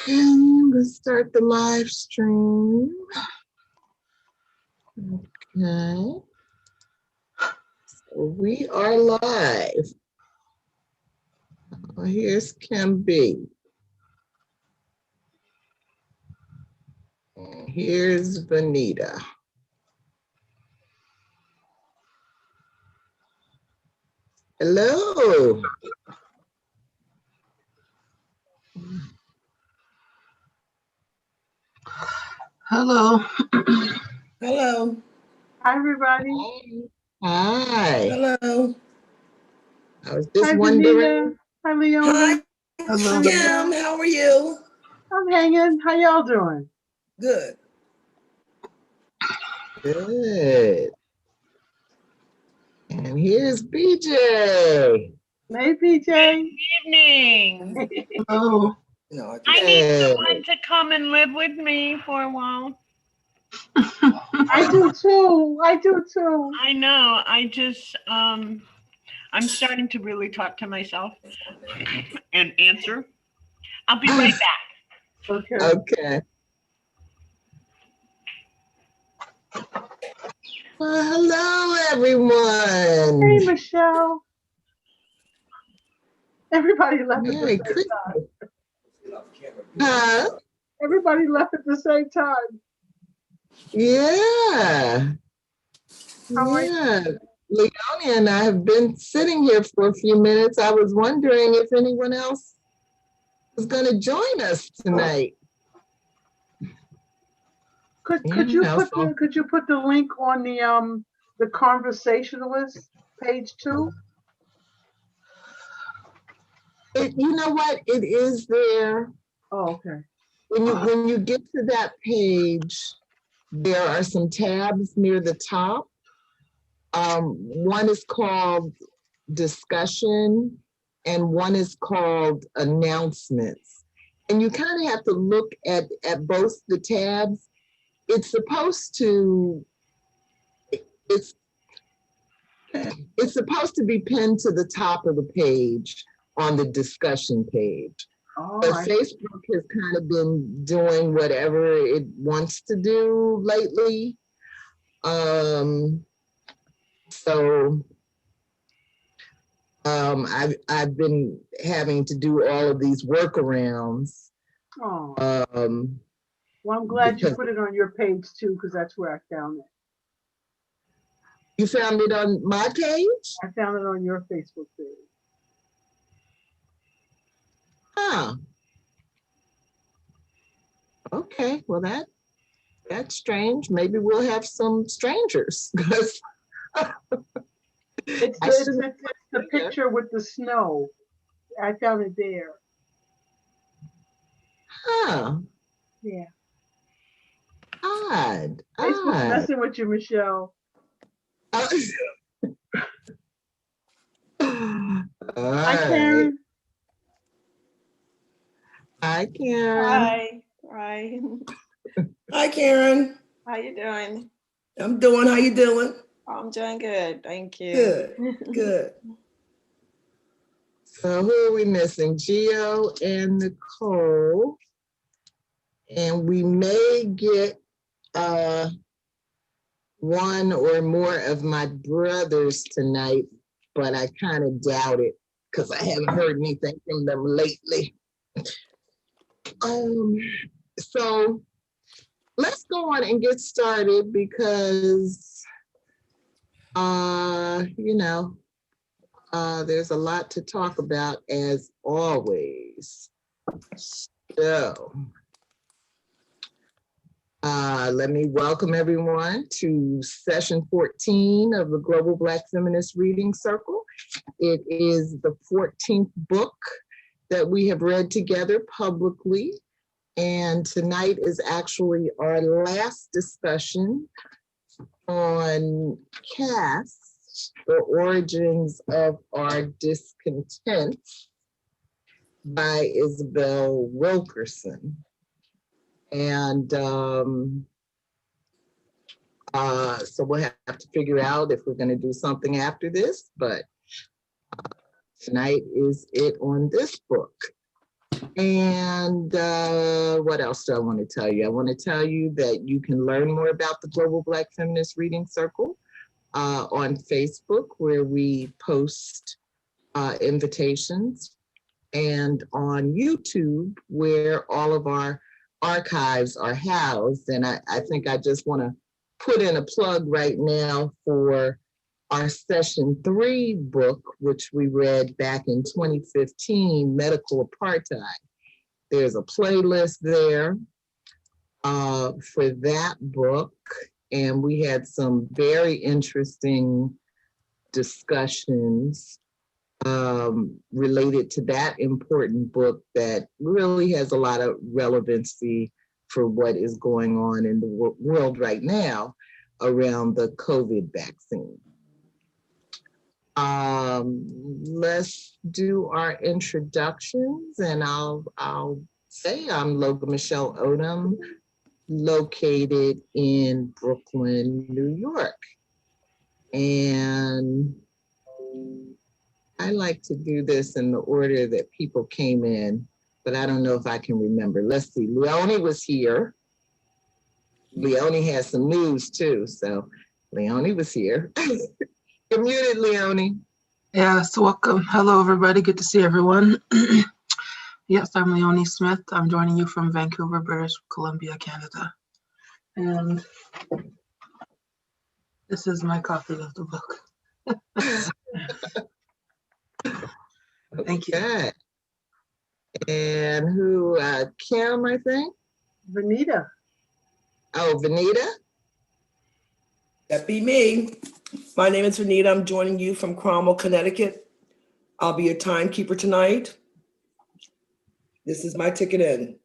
Let's start the live stream. Okay. So we are live. Here's Kim B. And here's Venita. Hello. Hello. Hello. Hi, everybody. Hi. Hello. I was just Hi, wondering. Venita. Hi, Leonie. Hi. Hello. Kim, how are you? I'm hanging. How y'all doing? Good. Good. And here's BJ. Hey, PJ. Good evening. Hello. No, I need someone to come and live with me for a while. I do too. I do too. I know. I just, I'm starting to really talk to myself and answer. I'll be right back. Okay. Okay. Well, hello, everyone. Hey, Michelle. Everybody left Merry at the same time. Huh? Everybody left at the same time. Yeah. How are Yeah. Leonie and I have been sitting here for a few minutes. I was wondering if anyone else was going to join us tonight. Could you put the link on the Conversationalists page too? You know what? It is there. Oh, okay. When you get to that page, there are some tabs near the top. One is called discussion and one is called announcements. And you kind of have to look at both the tabs. It's supposed to be pinned to the top of the page on the discussion page. Oh, but Facebook has kind of been doing whatever it wants to do lately. I've been having to do all of these workarounds. Oh. Well, I'm glad you put it on your page too, because that's where I found it. You found it on my page? I found it on your Facebook page. Huh. Okay, well that's strange. Maybe we'll have some strangers. It's the picture with the snow. I found it there. Huh. Yeah. Odd. Facebook's messing with you, Michelle. Hi, Karen. Hi, Karen. Hi. Hi. Hi, Karen. How you doing? I'm doing. How you doing? I'm doing good. Thank you. Good. Good. So who are we missing? Gio and Nicole. And we may get one or more of my brothers tonight, but I kind of doubt it because I haven't heard anything from them lately. So let's go on and get started because, there's a lot to talk about as always. So let me welcome everyone to session 14 of the Global Black Feminist Reading Circle. It is the 14th book that we have read together publicly. And tonight is actually our last discussion on Caste, the Origins of Our Discontents by Isabel Wilkerson. And so we'll have to figure out if we're going to do something after this, but tonight is it on this book. And what else do I want to tell you? I want to tell you that you can learn more about the Global Black Feminist Reading Circle on Facebook, where we post invitations, and on YouTube, where all of our archives are housed. And I think I just want to put in a plug right now for our session 3 book, which we read back in 2015, Medical Apartheid. There's a playlist there for that book. And we had some very interesting discussions related to that important book that really has a lot of relevancy for what is going on in the world right now around the COVID vaccine. Let's do our introductions, and I'll say I'm Logan Michelle Odom, located in Brooklyn, New York. And I like to do this in the order that people came in, but I don't know if I can remember. Let's see, Leonie was here. Leonie has some news too, so Leonie was here. You're muted, Leonie. Yes, welcome. Hello, everybody. Good to see everyone. Yes, I'm Leonie Smith. I'm joining you from Vancouver, British Columbia, Canada. And this is my copy of the book. Thank you. Okay. And who, Kim, I think? Venita. Oh, Venita? That be me. My name is Venita. I'm joining you from Cromwell, Connecticut. I'll be your timekeeper tonight. This is my ticket in.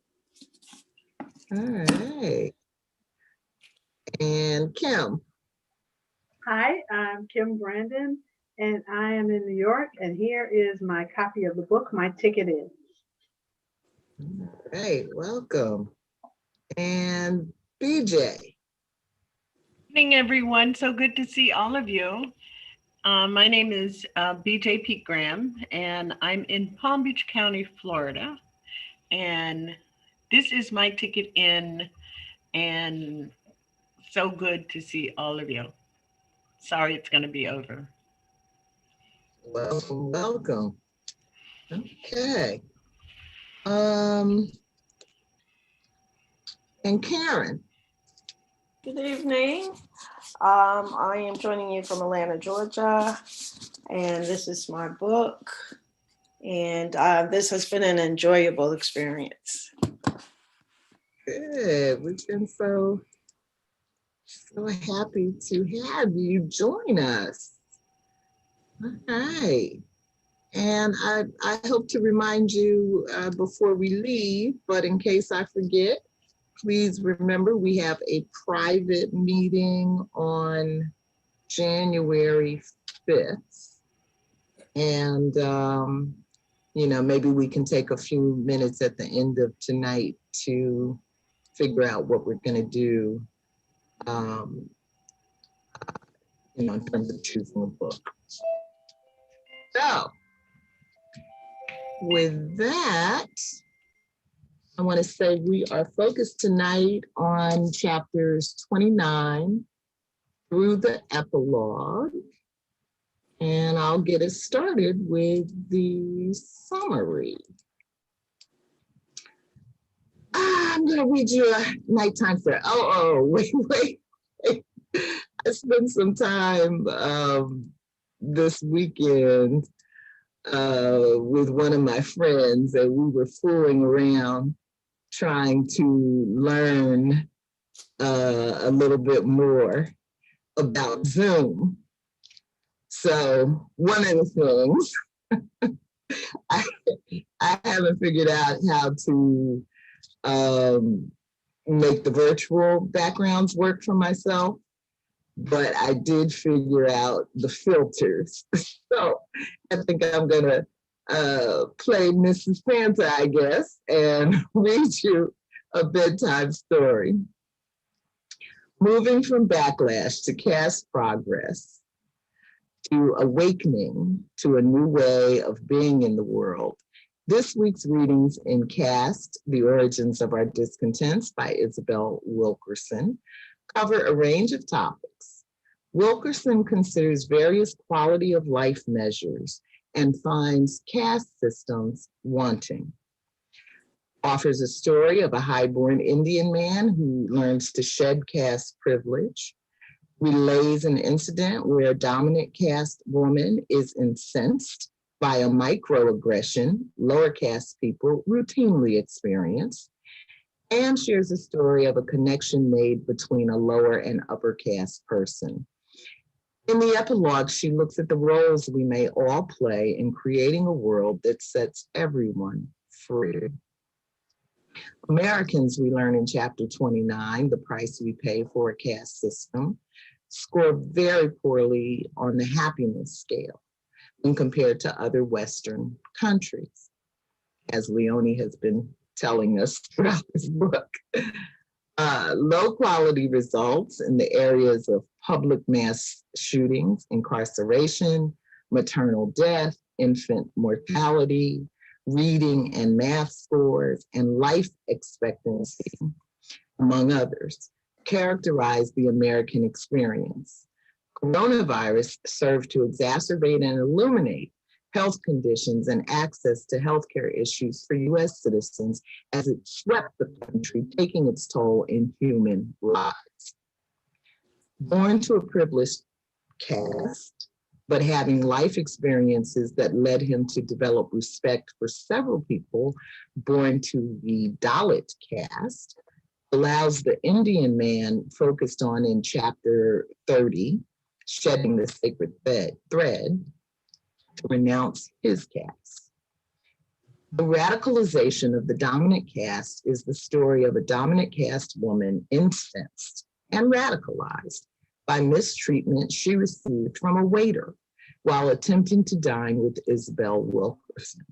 All right. And Kim? Hi, I'm Kim Brandon, and I am in New York, and here is my copy of the book, My Ticket In. All right, welcome. And BJ? Good evening, everyone. So good to see all of you. My name is BJ Pete Graham, and I'm in Palm Beach County, Florida. And this is my ticket in, and so good to see all of you. Sorry it's going to be over. Welcome, welcome. Okay. And Karen? Good evening. I am joining you from Atlanta, Georgia, and this is my book. And this has been an enjoyable experience. Good. We've been so happy to have you join us. All right. And I hope to remind you before we leave, but in case I forget, please remember we have a private meeting on January 5th. And, you know, maybe we can take a few minutes at the end of tonight to figure out what we're going to do, you know, in terms of choosing a book. So, with that, I want to say we are focused tonight on chapters 29 through the epilogue. And I'll get us started with the summary. I'm going to read you a nighttime prayer. Wait. I spent some time this weekend with one of my friends, and we were fooling around trying to learn a little bit more about Zoom. So one of the things I haven't figured out how to make the virtual backgrounds work for myself, but I did figure out the filters. So I think I'm gonna play Mrs. Santa, I guess, and read you a bedtime story. Moving from backlash to caste progress, to awakening to a new way of being in the world, This week's readings in Caste, The Origins of Our Discontents by Isabel Wilkerson, cover a range of topics. Wilkerson considers various quality of life measures and finds caste systems wanting. Offers a story of a high-born Indian man who learns to shed caste privilege, relays an incident where a dominant caste woman is incensed by a microaggression lower caste people routinely experience, and shares a story of a connection made between a lower and upper caste person. In the epilogue, she looks at the roles we may all play in creating a world that sets everyone free. Americans, we learn in chapter 29, The Price We Pay for a Caste System, score very poorly on the happiness scale when compared to other Western countries, as Leonie has been telling us throughout this book. Low quality results in the areas of public mass shootings, incarceration, maternal death, infant mortality, reading and math scores, and life expectancy, among others, characterize the American experience. Coronavirus served to exacerbate and illuminate health conditions and access to healthcare issues for U.S. citizens as it swept the country, taking its toll in human lives. Born to a privileged caste, but having life experiences that led him to develop respect for several people born to the Dalit caste, allows the Indian man focused on in chapter 30, shedding the sacred thread, to renounce his caste. The radicalization of the dominant caste is the story of a dominant caste woman incensed and radicalized by mistreatment she received from a waiter while attempting to dine with Isabel Wilkerson.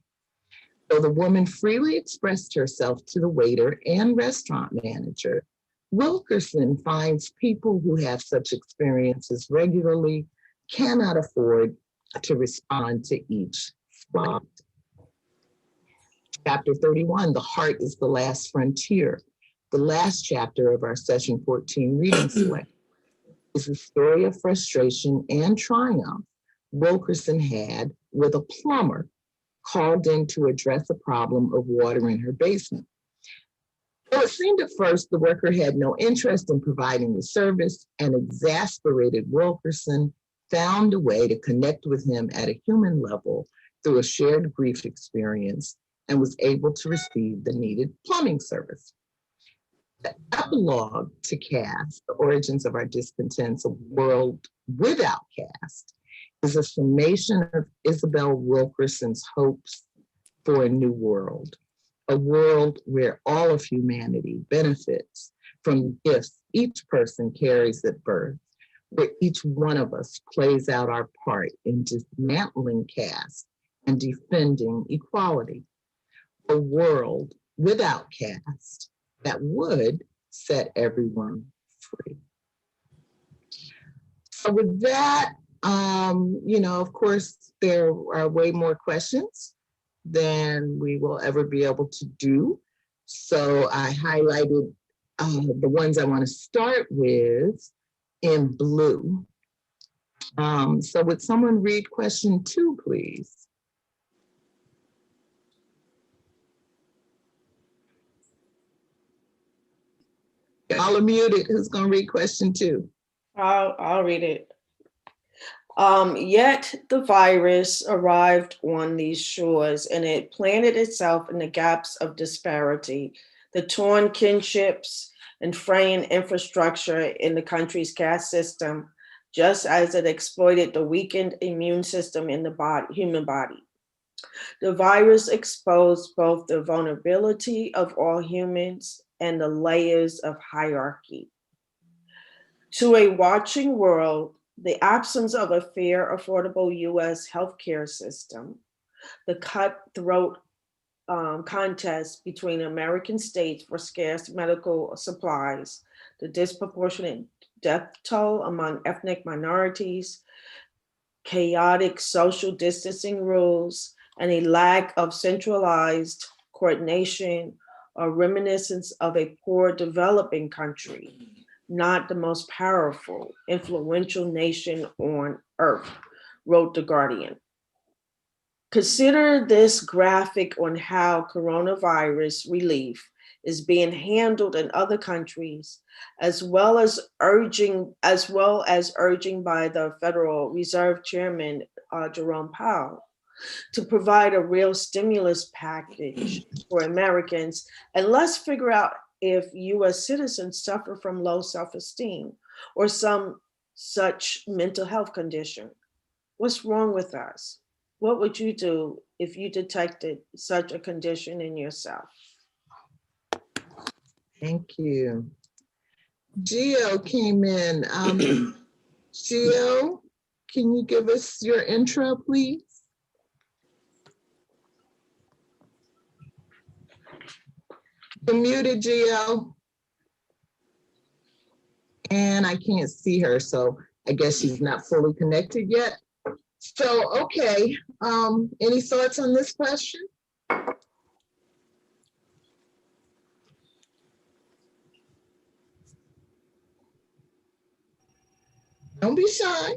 Though the woman freely expressed herself to the waiter and restaurant manager, Wilkerson finds people who have such experiences regularly cannot afford to respond to each slight. Chapter 31, The Heart is the Last Frontier, the last chapter of our session 14 reading select, is a story of frustration and triumph Wilkerson had with a plumber called in to address a problem of water in her basement. Though it seemed at first the worker had no interest in providing the service, an exasperated Wilkerson found a way to connect with him at a human level through a shared grief experience and was able to receive the needed plumbing service. The epilogue to Caste, The Origins of Our Discontents, A World Without Caste, is a summation of Isabel Wilkerson's hopes for a new world, a world where all of humanity benefits from the gifts each person carries at birth, where each one of us plays out our part in dismantling caste and defending equality. A world without caste that would set everyone free. So with that, of course, there are way more questions than we will ever be able to do. So I highlighted the ones I want to start with in blue. So would someone read question 2, please? Y'all are muted. Who's going to read question 2? I'll read it. Yet the virus arrived on these shores and it planted itself in the gaps of disparity, the torn kinships and fraying infrastructure in the country's caste system, just as it exploited the weakened immune system in the human body. The virus exposed both the vulnerability of all humans and the layers of hierarchy. To a watching world, the absence of a fair, affordable US healthcare system, the cutthroat contest between American states for scarce medical supplies, the disproportionate death toll among ethnic minorities, chaotic social distancing rules, and a lack of centralized coordination are reminiscence of a poor developing country, not the most powerful, influential nation on earth, wrote The Guardian. Consider this graphic on how coronavirus relief is being handled in other countries, as well as urging by the Federal Reserve Chairman Jerome Powell to provide a real stimulus package for Americans. And let's figure out if US citizens suffer from low self-esteem or some such mental health condition. What's wrong with us? What would you do if you detected such a condition in yourself? Thank you. Gio came in. Gio, can you give us your intro, please? You're muted, Gio. And I can't see her, so I guess she's not fully connected yet. So, okay, any thoughts on this question? Don't be shy.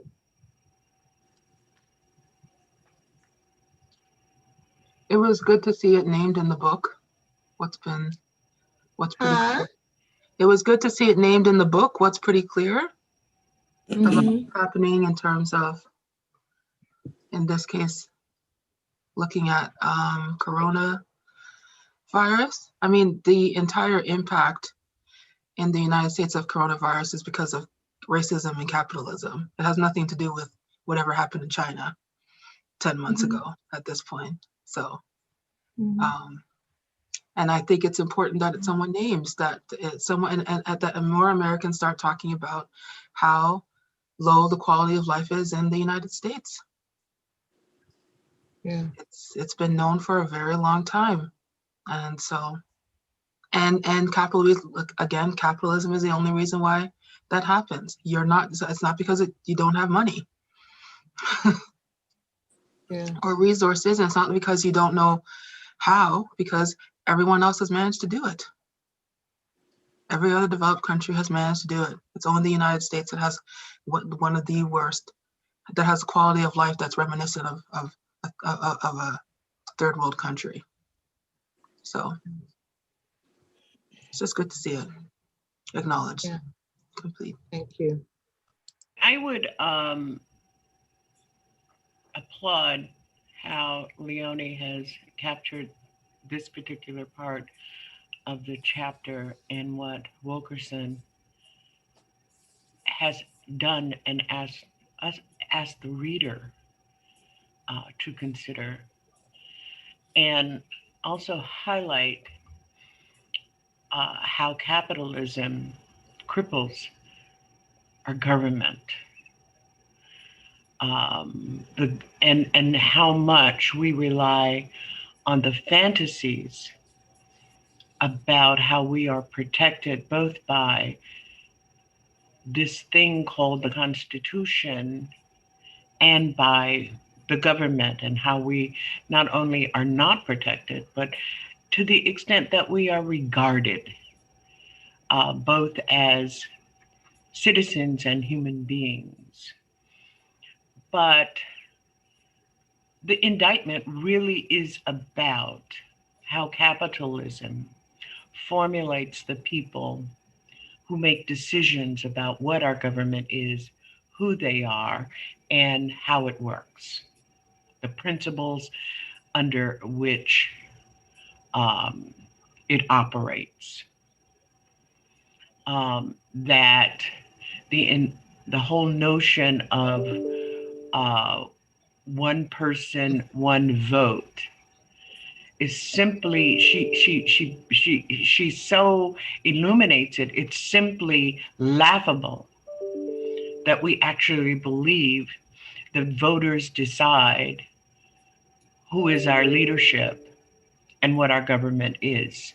It was good to see it named in the book. What's pretty clear. It was good to see it named in the book. What's pretty clear about what's happening in terms of, in this case, looking at coronavirus. I mean, the entire impact in the United States of coronavirus is because of racism and capitalism. It has nothing to do with whatever happened in China 10 months ago at this point. So, and I think it's important that someone names that someone, and that more Americans start talking about how low the quality of life is in the United States. Yeah. It's been known for a very long time. And so, and capitalism, again, capitalism is the only reason why that happens. It's not because you don't have money or resources. And it's not because you don't know how, because everyone else has managed to do it. Every other developed country has managed to do it. It's only the United States that has one of the worst, that has a quality of life that's reminiscent of a third world country. So it's just good to see it acknowledged. Yeah. Complete. Thank you. I would applaud how Leonie has captured this particular part of the chapter and what Wilkerson has done and asked the reader to consider, and also highlight how capitalism cripples our government, and how much we rely on the fantasies about how we are protected both by this thing called the Constitution and by the government, and how we not only are not protected, but to the extent that we are regarded both as citizens and human beings. But the indictment really is about how capitalism formulates the people who make decisions about what our government is, who they are, and how it works. The principles under which it operates. That the whole notion of one person, one vote is simply, she so illuminates it. It's simply laughable that we actually believe that voters decide who is our leadership and what our government is.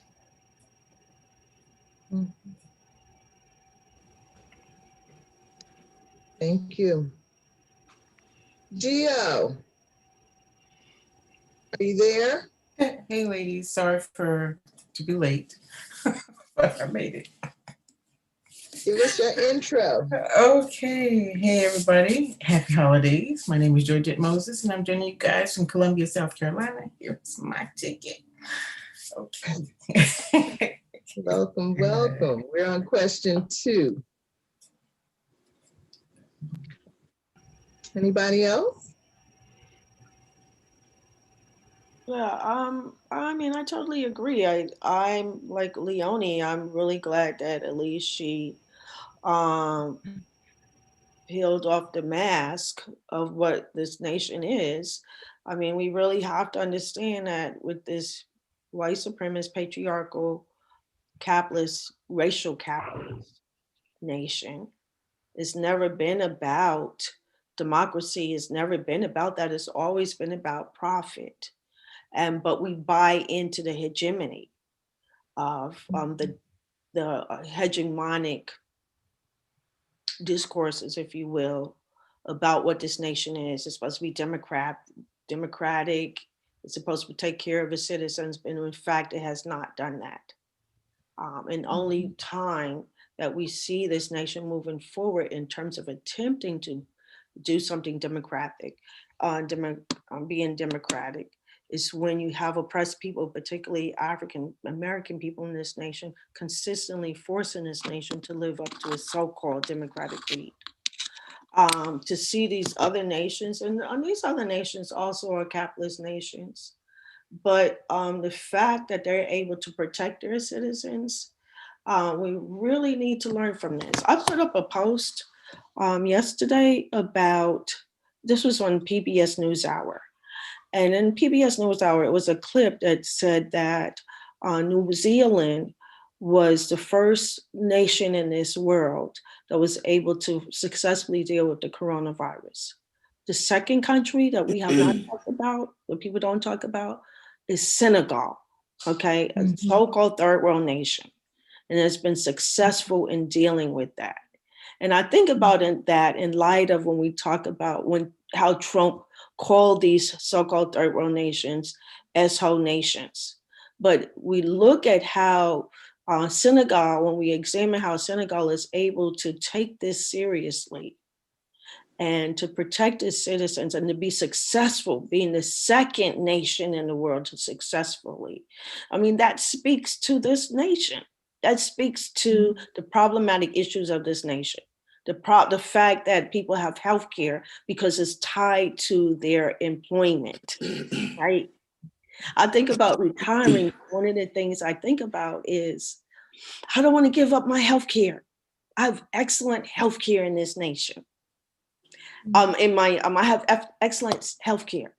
Thank you. Gio. Are you there? Hey, ladies, sorry to be late, but I made it. Give us your intro. Okay, hey everybody, happy holidays. My name is Georgette Moses, and I'm joining you guys from Columbia, South Carolina. Here's my ticket. Okay. Welcome, welcome. We're on question 2. Anybody else? Yeah, I mean, I totally agree. I'm like Leonie. I'm really glad that at least she peeled off the mask of what this nation is. I mean, we really have to understand that with this white supremacist, patriarchal, capitalist, racial capitalist nation, it's never been about democracy. It's never been about that. It's always been about profit. But we buy into the hegemony of the hegemonic discourses, if you will, about what this nation is. It's supposed to be democratic. It's supposed to take care of its citizens, but in fact, it has not done that. And only time that we see this nation moving forward in terms of attempting to do something democratic, being democratic, is when you have oppressed people, particularly African American people in this nation, consistently forcing this nation to live up to a so-called democratic creed. To see these other nations, and these other nations also are capitalist nations, but the fact that they're able to protect their citizens, we really need to learn from this. I put up a post yesterday about, this was on PBS NewsHour. And in PBS NewsHour, it was a clip that said that New Zealand was the first nation in this world that was able to successfully deal with the coronavirus. The second country that we have not talked about, that people don't talk about, is Senegal, okay? A so-called third world nation, and has been successful in dealing with that. And I think about that in light of when we talk about how Trump called these so-called third world nations S-hole nations. But we look at how Senegal, when we examine how Senegal is able to take this seriously and to protect its citizens and to be successful, being the second nation in the world to successfully. I mean, that speaks to this nation. That speaks to the problematic issues of this nation. The fact that people have healthcare because it's tied to their employment, right? I think about retiring. One of the things I think about is, I don't want to give up my healthcare. I have excellent healthcare in this nation. I have excellent healthcare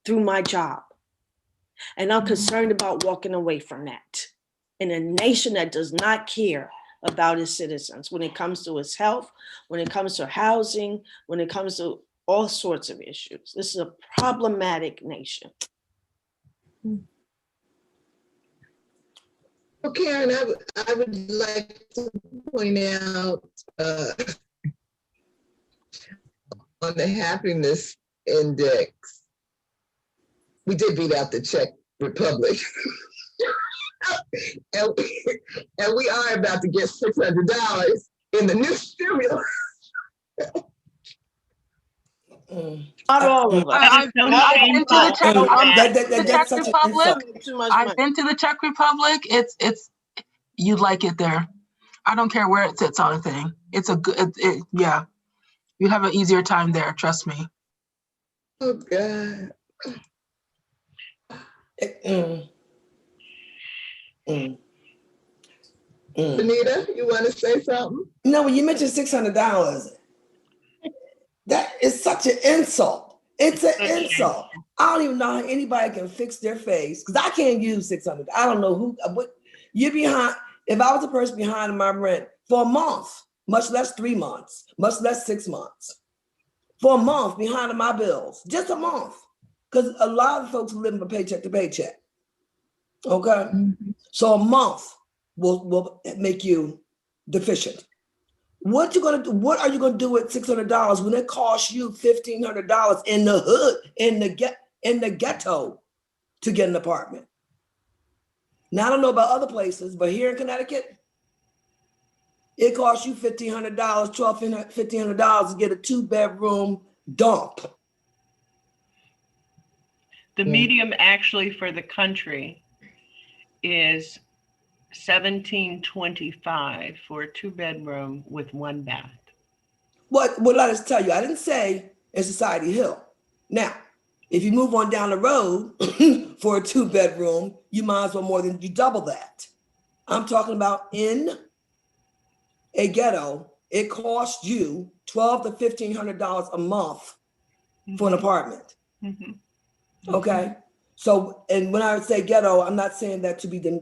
through my job, and I'm concerned about walking away from that in a nation that does not care about its citizens when it comes to its health, when it comes to housing, when it comes to all sorts of issues. This is a problematic nation. Well, Karen, I would like to point out on the happiness index, we did beat out the Czech Republic. and we are about to get $600 in the new stimulus. Not all of us. I've been to the Czech Republic. I've been to the Czech Republic. It's you'd like it there. I don't care where it sits on a thing. It's a good, yeah. You have an easier time there, trust me. Oh God. Venita, you want to say something? No, when you mentioned $600, that is such an insult. It's an insult. I don't even know how anybody can fix their face because I can't use $600. I don't know what you're behind. If I was a person behind my rent for a month, much less 3 months, much less 6 months, for a month behind my bills, just a month, because a lot of folks live from paycheck to paycheck. Okay, so a month will make you deficient. What you gonna do? What are you gonna do with $600 when it costs you $1,500 in the hood, in the ghetto? to get an apartment. Now, I don't know about other places, but here in Connecticut, it costs you $1,500, $1,500 to get a 2-bedroom dump. The medium actually for the country is $1,725 for a 2-bedroom with 1 bath. Well, let us tell you, I didn't say in Society Hill. Now, if you move on down the road for a 2-bedroom, you might as well more than you double that. I'm talking about in a ghetto, it costs you $1,200 to $1,500 a month for an apartment. Mm-hmm. Okay. So, and when I say ghetto, I'm not saying that to be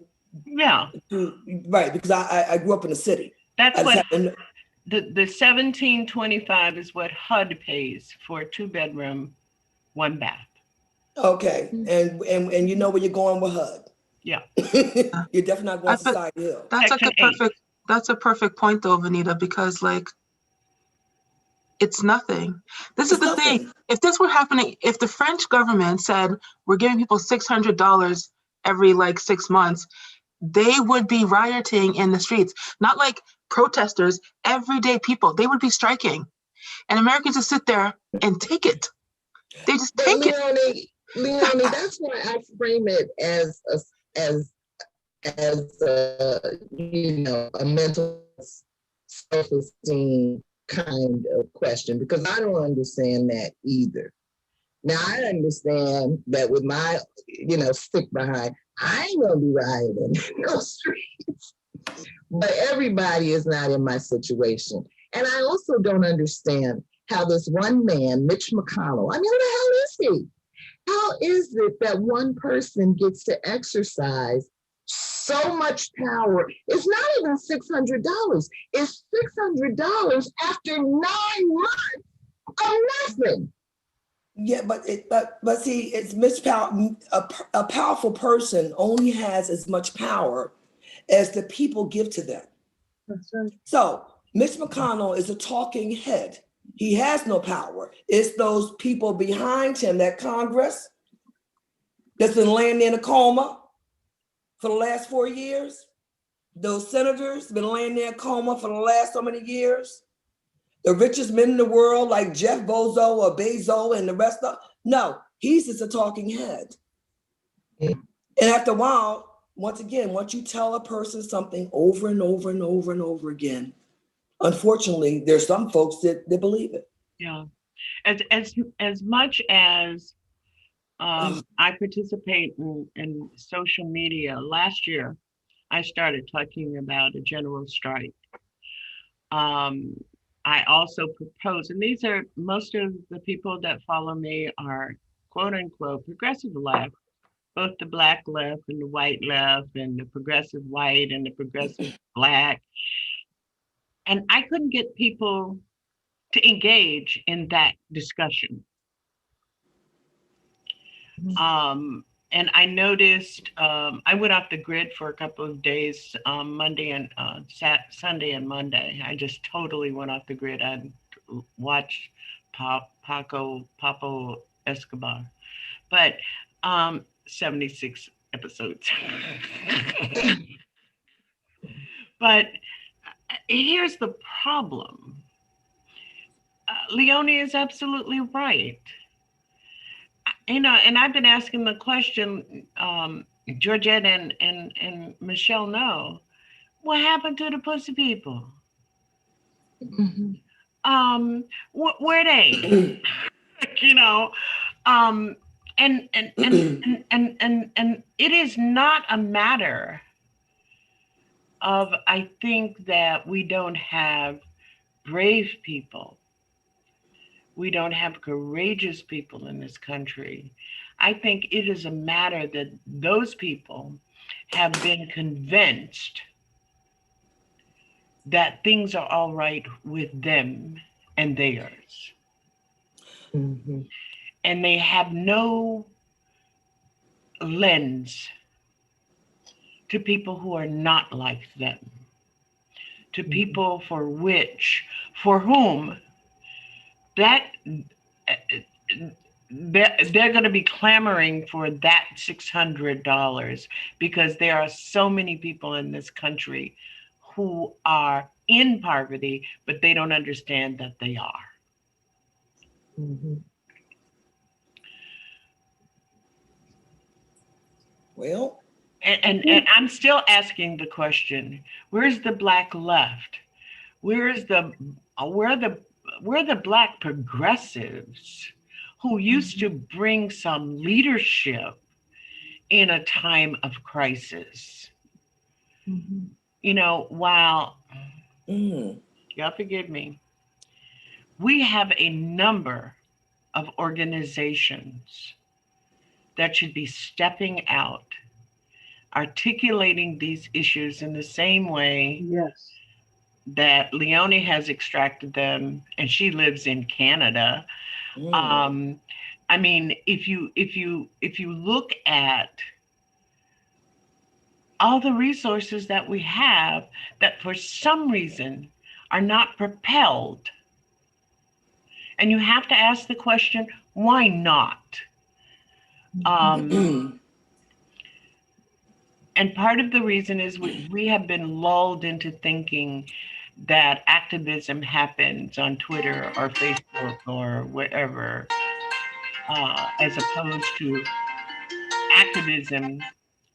right, because I grew up in the city. That's what the $1,725 is what HUD pays for a 2-bedroom, 1 bath. Okay, and you know where you're going with HUD. Yeah. You're definitely not going to Society Hill. That's a perfect point though, Venita, because like it's nothing. This is the thing. If this were happening, if the French government said we're giving people $600 every like 6 months, they would be rioting in the streets. Not like protesters, everyday people. They would be striking. And Americans just sit there and take it. They just take it. Leonie, that's why I frame it as a mental self-esteem kind of question, because I don't understand that either. Now, I understand that with my, stick behind, I ain't gonna be rioting in those streets. But everybody is not in my situation. And I also don't understand how this one man, Mitch McConnell, I mean, who the hell is he? How is it that one person gets to exercise so much power? It's not even $600. It's $600 after 9 months of nothing. Yeah, but see, it's a powerful person only has as much power as the people give to them. That's right. So Mitch McConnell is a talking head. He has no power. It's those people behind him, that Congress that's been laying in a coma for the last 4 years. Those senators been laying there in a coma for the last so many years. The richest men in the world, like Jeff Bezos or Bezos and the rest of, no, he's just a talking head. Yeah. And after a while, once again, once you tell a person something over and over and over and over again, unfortunately, there's some folks that believe it. Yeah, as much as I participate in social media, last year I started talking about a general strike. I also proposed, and these are, most of the people that follow me are quote unquote progressive left, both the black left and the white left and the progressive white and the progressive black. And I couldn't get people to engage in that discussion. And I noticed, I went off the grid for a couple of days, Monday and Sunday and Monday. I just totally went off the grid. I watched Papo Escobar, but 76 episodes. But here's the problem. Leonie is absolutely right. And I've been asking the question, Georgette and Michelle know, what happened to the pussy people? Mm-hmm. Where they? And it is not a matter of, I think, that we don't have brave people. We don't have courageous people in this country. I think it is a matter that those people have been convinced that things are all right with them and theirs. Mm-hmm. And they have no lens to people who are not like them, to people for whom that they're going to be clamoring for that $600 because there are so many people in this country who are in poverty, but they don't understand that they are. Mhm. Well, And I'm still asking the question, where's the Black left? Where are the Black progressives who used to bring some leadership in a time of crisis? Mhm. You know, while, mm, y'all forgive me, we have a number of organizations that should be stepping out, articulating these issues in the same way Yes. that Leonie has extracted them, and she lives in Canada. mm, I mean, if you look at all the resources that we have that for some reason are not propelled, and you have to ask the question, why not? mm, And part of the reason is we have been lulled into thinking that activism happens on Twitter or Facebook or wherever, as opposed to activism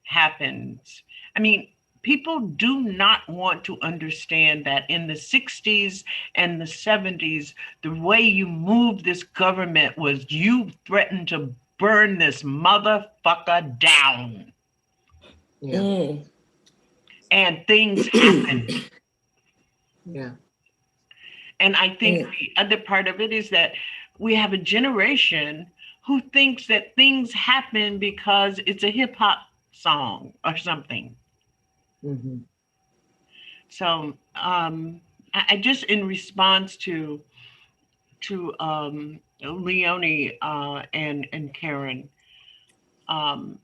happens. I mean, people do not want to understand that in the 60s and the 70s, the way you moved this government was you threatened to burn this motherfucker down. Yeah, mm. And things happen. yeah. And I think the other part of it is that we have a generation who thinks that things happen because it's a hip hop song or something. Mhm. So I just, in response to Leonie and Karen, um,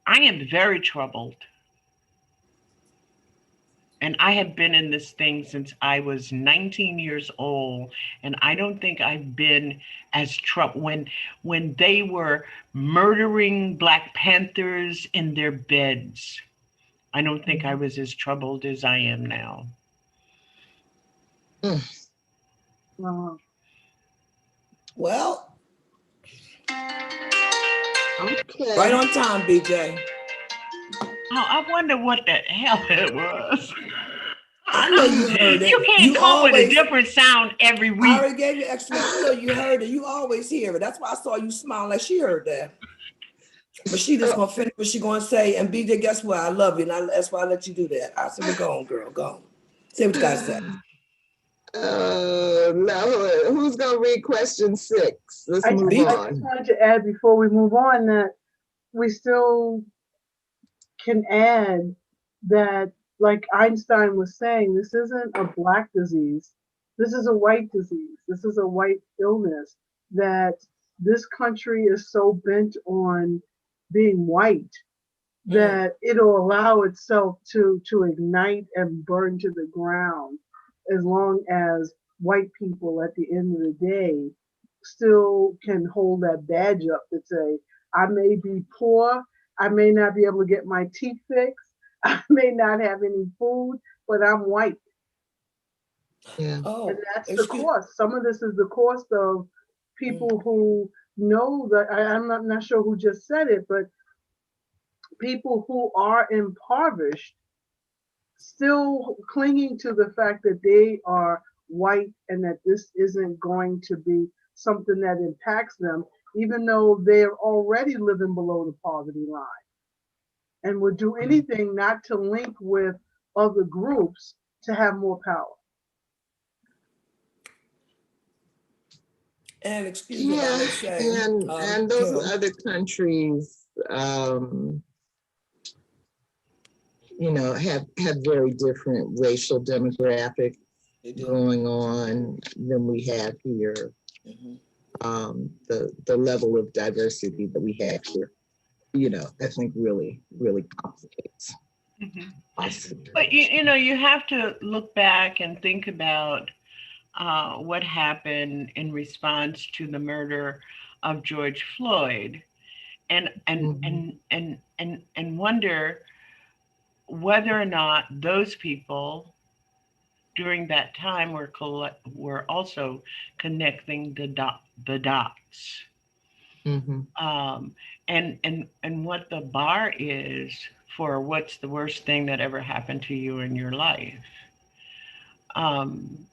I am very troubled. And I have been in this thing since I was 19 years old, and I don't think I've been as troubled when they were murdering Black Panthers in their beds. I don't think I was as troubled as I am now. Well, Okay. right on time, BJ. Oh, I wonder what the hell it was. I know you heard it. You can't You come up with a always, different sound every I week. already gave you extra. I know you heard it. You always hear it. That's why I saw you smiling like she heard that. But she just gonna finish what she gonna say. And BJ, guess what? I love you, and that's why I let you do that. I said, "Well, go on, girl, go on. Say what you gotta say." No, who's gonna read question 6? Let's I move just on. wanted to add before we move on that we still can add that, like Einstein was saying, this isn't a Black disease. This is a white disease. This is a white illness that this country is so bent on being white that it'll allow itself to ignite and burn to the ground as long as white people at the end of the day still can hold that badge up that say, I may be poor, I may not be able to get my teeth fixed, I may not have any food, but I'm white. Yeah. And Oh, that's the cost. Some of this is the cost of people who know that, I'm not sure who just said it, but people who are impoverished still clinging to the fact that they are white and that this isn't going to be something that impacts them, even though they're already living below the poverty line, and would do anything not to link with other groups to have more power. and excuse me if I may say, and those Kim, other countries, have very different racial demographics going on than we have here. The level of diversity that we have here, I think really complicates. But you have to look back and think about what happened in response to the murder of George Floyd, and wonder whether or not those people during that time were also connecting the dots. And what the bar is for what's the worst thing that ever happened to you in your life.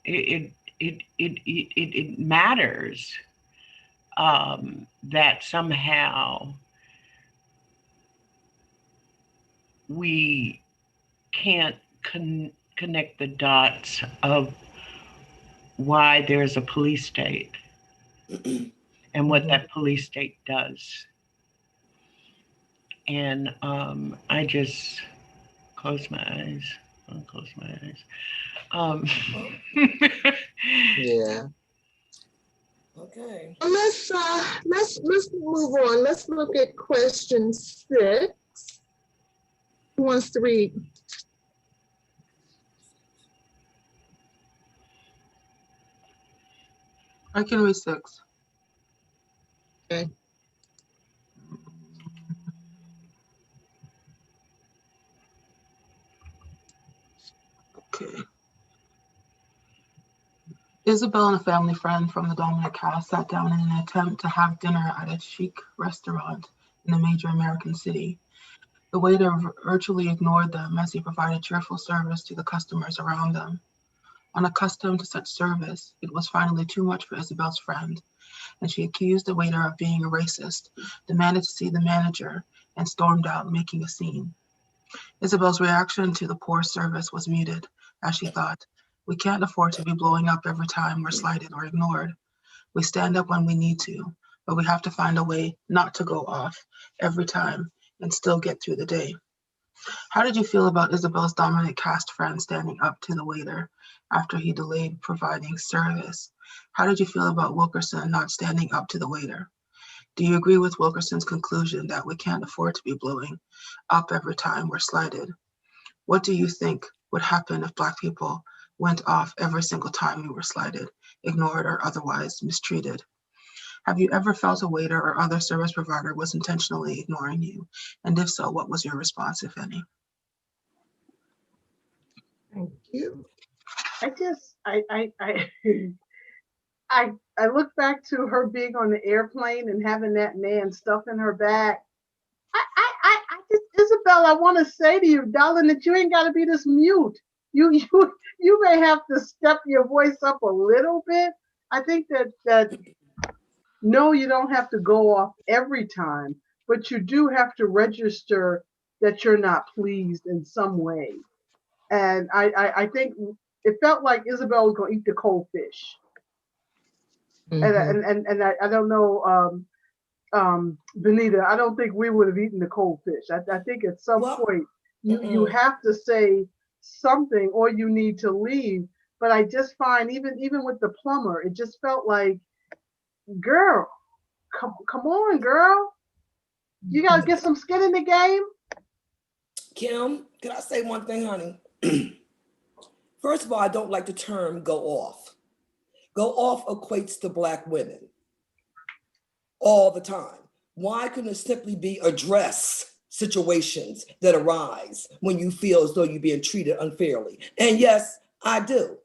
It matters that somehow we can't connect the dots of why there's a police state and what that police state does. And I just close my eyes. I'll close my eyes. Yeah. Okay. Let's move on. Let's look at question 6. Who wants to read? I can read 6. Okay. Okay. Isabel and a family friend from the dominant caste sat down in an attempt to have dinner at a chic restaurant in a major American city. The waiter virtually ignored them as he provided cheerful service to the customers around them. Unaccustomed to such service, it was finally too much for Isabel's friend, and she accused the waiter of being a racist, demanded to see the manager, and stormed out, making a scene. Isabel's reaction to the poor service was muted, as she thought, we can't afford to be blowing up every time we're slighted or ignored. We stand up when we need to, but we have to find a way not to go off every time and still get through the day. How did you feel about Isabel's dominant caste friend standing up to the waiter after he delayed providing service? How did you feel about Wilkerson not standing up to the waiter? Do you agree with Wilkerson's conclusion that we can't afford to be blowing up every time we're slighted? What do you think would happen if Black people went off every single time we were slighted, ignored, or otherwise mistreated? Have you ever felt a waiter or other service provider was intentionally ignoring you? And if so, what was your response, if any? Thank you. I look back to her being on the airplane and having that man stuff in her back. I just, Isabel, I want to say to you, darling, that you ain't got to be this mute. You may have to step your voice up a little bit. I think that no, you don't have to go off every time, but you do have to register that you're not pleased in some way. And I think it felt like Isabel was going to eat the cold fish. And I don't know, Venita, I don't think we would have eaten the cold fish. I think at some point you have to say something or you need to leave. But I just find even with the plumber, it just felt like, girl, come on, girl. You got to get some skin in the game. Kim, can I say one thing, honey? First of all, I don't like the term go off. Go off equates to Black women all the time. Why couldn't it simply be address situations that arise when you feel as though you're being treated unfairly? And yes, I do.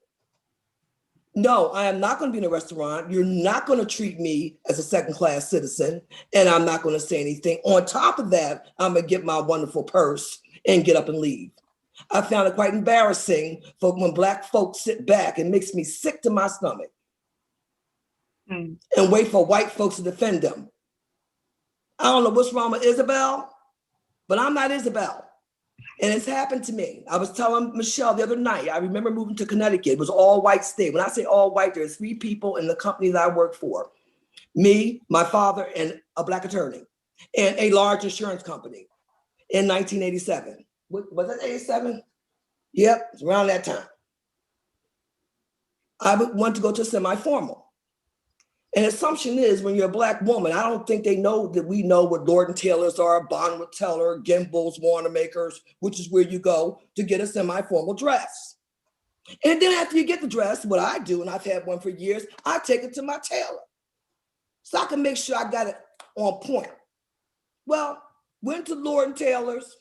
No, I am not going to be in a restaurant. You're not going to treat me as a second-class citizen, and I'm not going to say anything. On top of that, I'm going to get my wonderful purse and get up and leave. I found it quite embarrassing for when Black folks sit back and makes me sick to my stomach and wait for white folks to defend them. I don't know what's wrong with Isabel, but I'm not Isabel. And it's happened to me. I was telling Michelle the other night, I remember moving to Connecticut. It was all white state. When I say all white, there's 3 people in the company that I work for. Me, my father, and a Black attorney, and a large insurance company in 1987. Was that 87? Yep, it's around that time. I went to go to semi-formal. And assumption is when you're a Black woman, I don't think they know that we know what Lord & Taylor's are, Bonwit Teller, Gimbel's, Wanamaker's, which is where you go to get a semi-formal dress. And then after you get the dress, what I do, and I've had one for years, I take it to my tailor. so I can make sure I got it on point. Well, went to Lord & Taylor's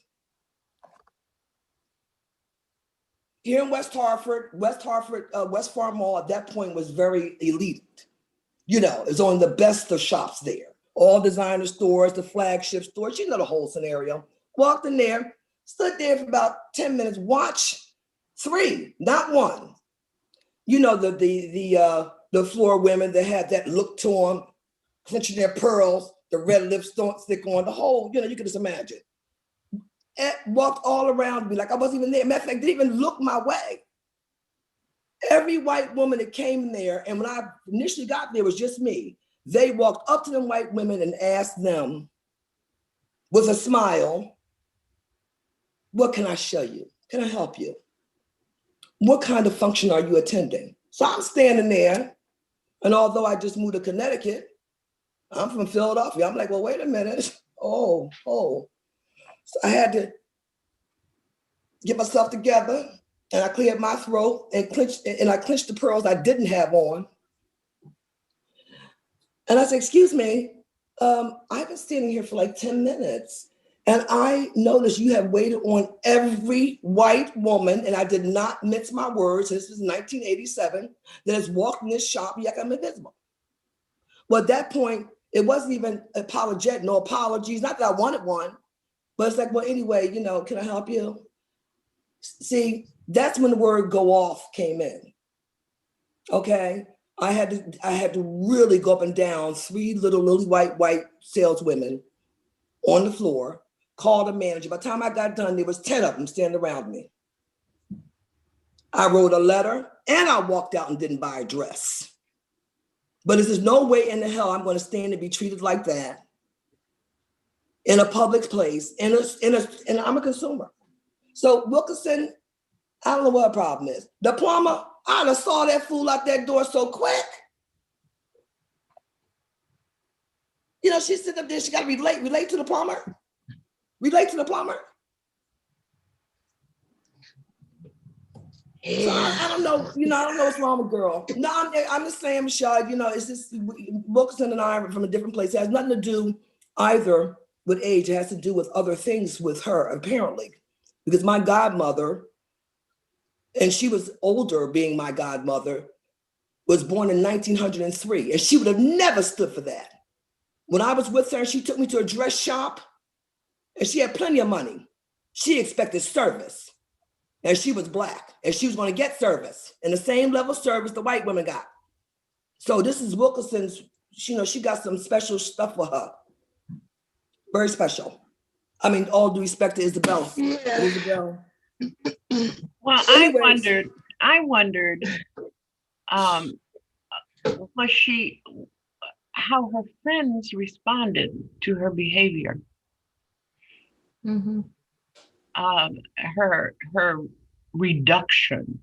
here in West Hartford, West Farm Mall at that point was very elite. You know, it's on the best of shops there. All designer stores, the flagship stores, you know the whole scenario. Walked in there, stood there for about 10 minutes, watched 3, not 1. You know, the floor women that had that look to them, clenching their pearls, the red lipstick on, the whole, you know, you can just imagine. And walked all around me like I wasn't even there. Matter of fact, didn't even look my way. Every white woman that came there, and when I initially got there, it was just me. They walked up to them white women and asked them with a smile, what can I show you? Can I help you? What kind of function are you attending? So I'm standing there, and although I just moved to Connecticut, I'm from Philadelphia. I'm like, well, wait a minute. Oh. So I had to get myself together, and I cleared my throat and I clenched the pearls I didn't have on. And I said, excuse me, I've been standing here for like 10 minutes, and I noticed you have waited on every white woman, and I did not mince my words, this was 1987, that has walked in this shop, yet I'm invisible. Well, at that point, it wasn't even apologetic, no apologies, not that I wanted one, but it's like, well, anyway, you know, can I help you? See, that's when the word go off came in. Okay, I had to really go up and down 3 little white saleswomen on the floor, called a manager. By the time I got done, there was 10 of them standing around me. I wrote a letter and I walked out and didn't buy a dress. But there's no way in the hell I'm going to stand and be treated like that in a public place, and I'm a consumer. So Wilkerson, I don't know what her problem is. The plumber, I done saw that fool out that door so quick. You know, she's sitting up there, she got to relate to the plumber. Relate to the plumber. So I don't know, you know, I don't know what's wrong with girl. No, I'm just saying, Michelle, you know, it's just, Wilkerson and I are from a different place. It has nothing to do either with age. It has to do with other things with her, apparently. Because my godmother, and she was older being my godmother, was born in 1903, and she would have never stood for that. When I was with her, she took me to a dress shop, and she had plenty of money. She expected service, and she was Black, and she was going to get service, and the same level of service the white women got. So this is Wilkerson's, you know, she got some special stuff for her. Very special. I mean, all due respect to Isabel. Yeah. Isabel. Well, Anyways. I wondered, was she, how her friends responded to her behavior. Mm-hmm. Her reduction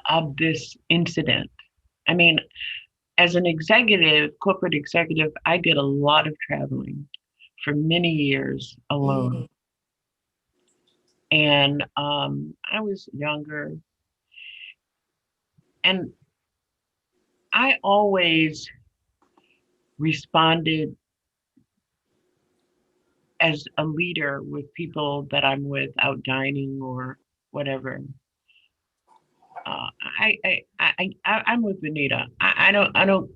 of this incident. I mean, as an executive, corporate executive, I did a lot of traveling for many years alone. And I was younger. And I always responded as a leader with people that I'm with out dining or whatever. I'm with Venita. I don't know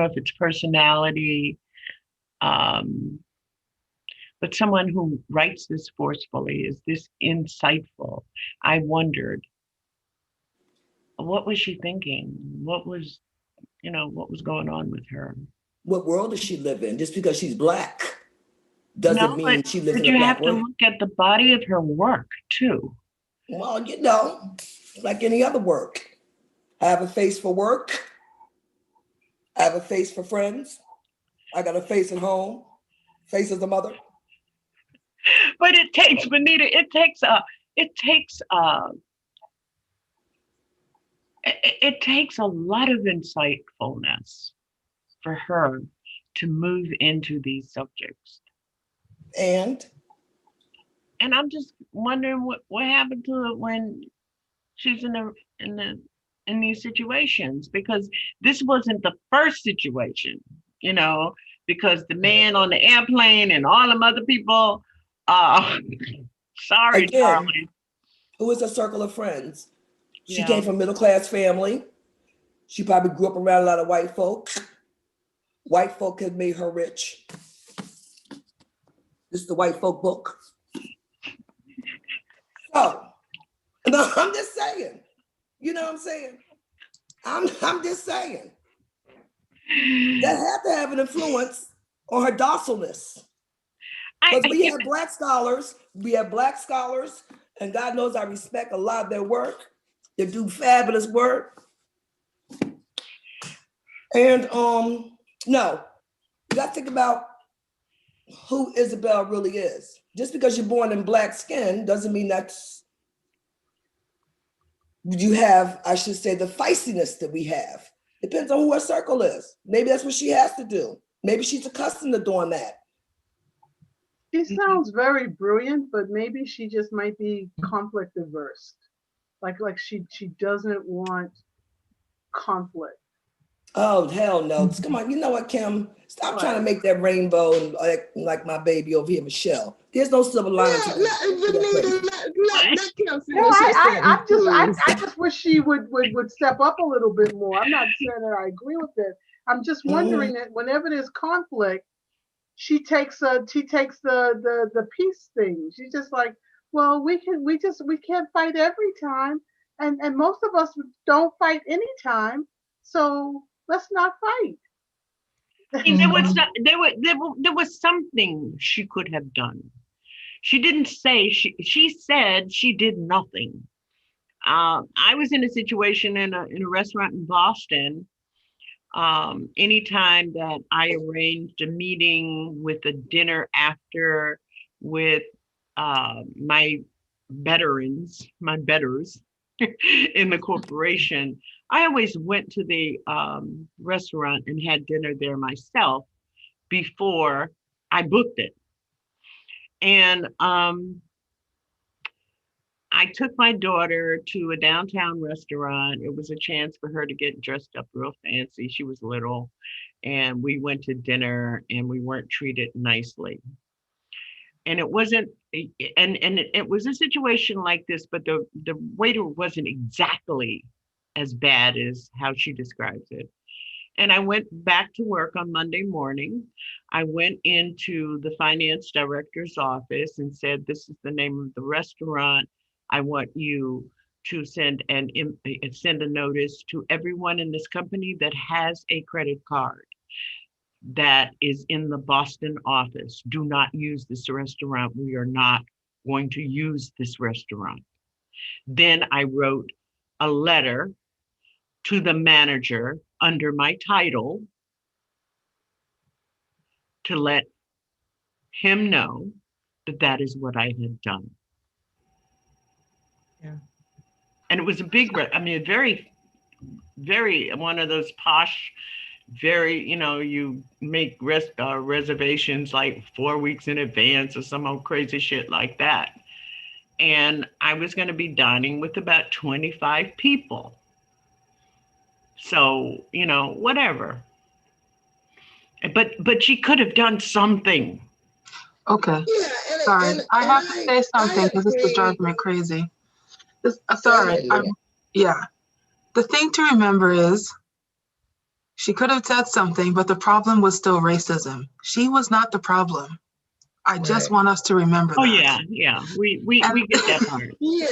if it's personality, but someone who writes this forcefully, is this insightful. I wondered, what was she thinking? What was going on with her? What world does she live in? Just because she's Black doesn't mean she lives in a Black world. But you have to look at the body of her work too. Well, you know, like any other work. I have a face for work. I have a face for friends. I got a face at home, face as a mother. But it takes, Venita, it takes a lot of insightfulness for her to move into these subjects. And I'm just wondering what happened to her when she's in the in these situations, because this wasn't the first situation, you know, because the man on the airplane and all them other people, sorry, Again, darling. who is a circle of friends? She Yeah. came from a middle-class family. She probably grew up around a lot of white folk. White folk had made her rich. This is the white folk book. So, no, I'm just saying. You know what I'm saying? I'm just saying. That had to have an influence on her docileness. Because we have black scholars, and God knows I respect a lot of their work. They do fabulous work. And no, you got to think about who Isabel really is. Just because you're born in black skin doesn't mean that's you have, I should say, the feistiness that we have. Depends on who her circle is. Maybe that's what she has to do. Maybe she's accustomed to doing that. She sounds very brilliant, but maybe she just might be conflict averse. Like she doesn't want conflict. Oh, hell no. Come on, you know what, Kim? Stop trying to make that rainbow and like my baby over here, Michelle. There's no silver lining. I just wish she would step up a little bit more. I'm not saying that I agree with it. I'm just wondering that whenever there's conflict, she takes the peace thing. She's just like, well, we can't fight every time, and most of us don't fight any time, so let's not fight. And there was something she could have done. She didn't say, she said she did nothing. I was in a situation in a restaurant in Boston. Anytime that I arranged a meeting with a dinner after with my betters in the corporation, I always went to the restaurant and had dinner there myself before I booked it. And I took my daughter to a downtown restaurant. It was a chance for her to get dressed up real fancy. She was little, and we went to dinner and we weren't treated nicely. And it wasn't, and it was a situation like this, but the waiter wasn't exactly as bad as how she describes it. And I went back to work on Monday morning. I went into the finance director's office and said, this is the name of the restaurant. I want you to send a notice to everyone in this company that has a credit card that is in the Boston office. Do not use this restaurant. We are not going to use this restaurant. Then I wrote a letter to the manager under my title to let him know that that is what I had done. Yeah. And it was a big, very, very, one of those posh, very, you make reservations like 4 weeks in advance or some old crazy shit like that. And I was going to be dining with about 25 people. So, whatever. But she could have done something. Okay. Yeah, sorry. I have to say something because this is driving me crazy. Sorry. Yeah. The thing to remember is she could have said something, but the problem was still racism. She was not the problem. I just want us to remember that. Oh yeah. We get that part. Yeah,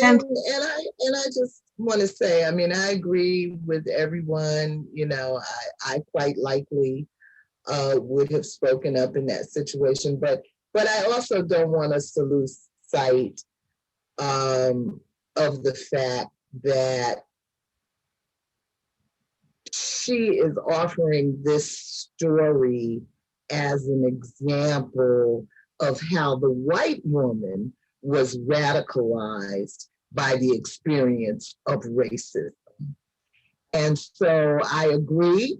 and I just want to say, I agree with everyone. I quite likely would have spoken up in that situation, but I also don't want us to lose sight of the fact that she is offering this story as an example of how the white woman was radicalized by the experience of racism. And so I agree,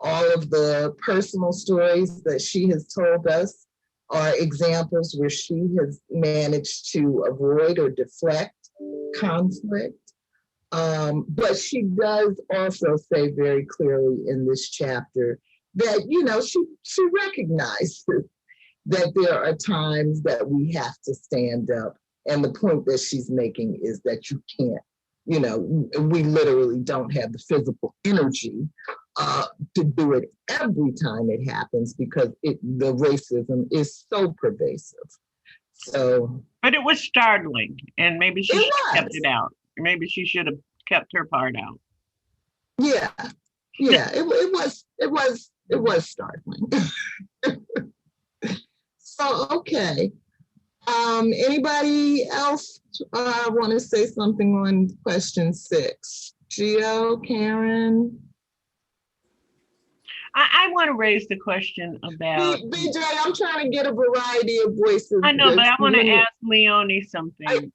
all of the personal stories that she has told us are examples where she has managed to avoid or deflect conflict. But she does also say very clearly in this chapter that, you know, she recognizes that there are times that we have to stand up. And the point that she's making is that you can't, you know, we literally don't have the physical energy to do it every time it happens because the racism is so pervasive. So, but it was startling, and maybe she should have kept it out. Maybe she should have kept her part out. Yeah, it was startling. So, okay. Anybody else want to say something on question 6? Gio, Karen? I want to raise the question about... BJ, I'm trying to get a variety of voices. I know, but I want to ask Leonie something.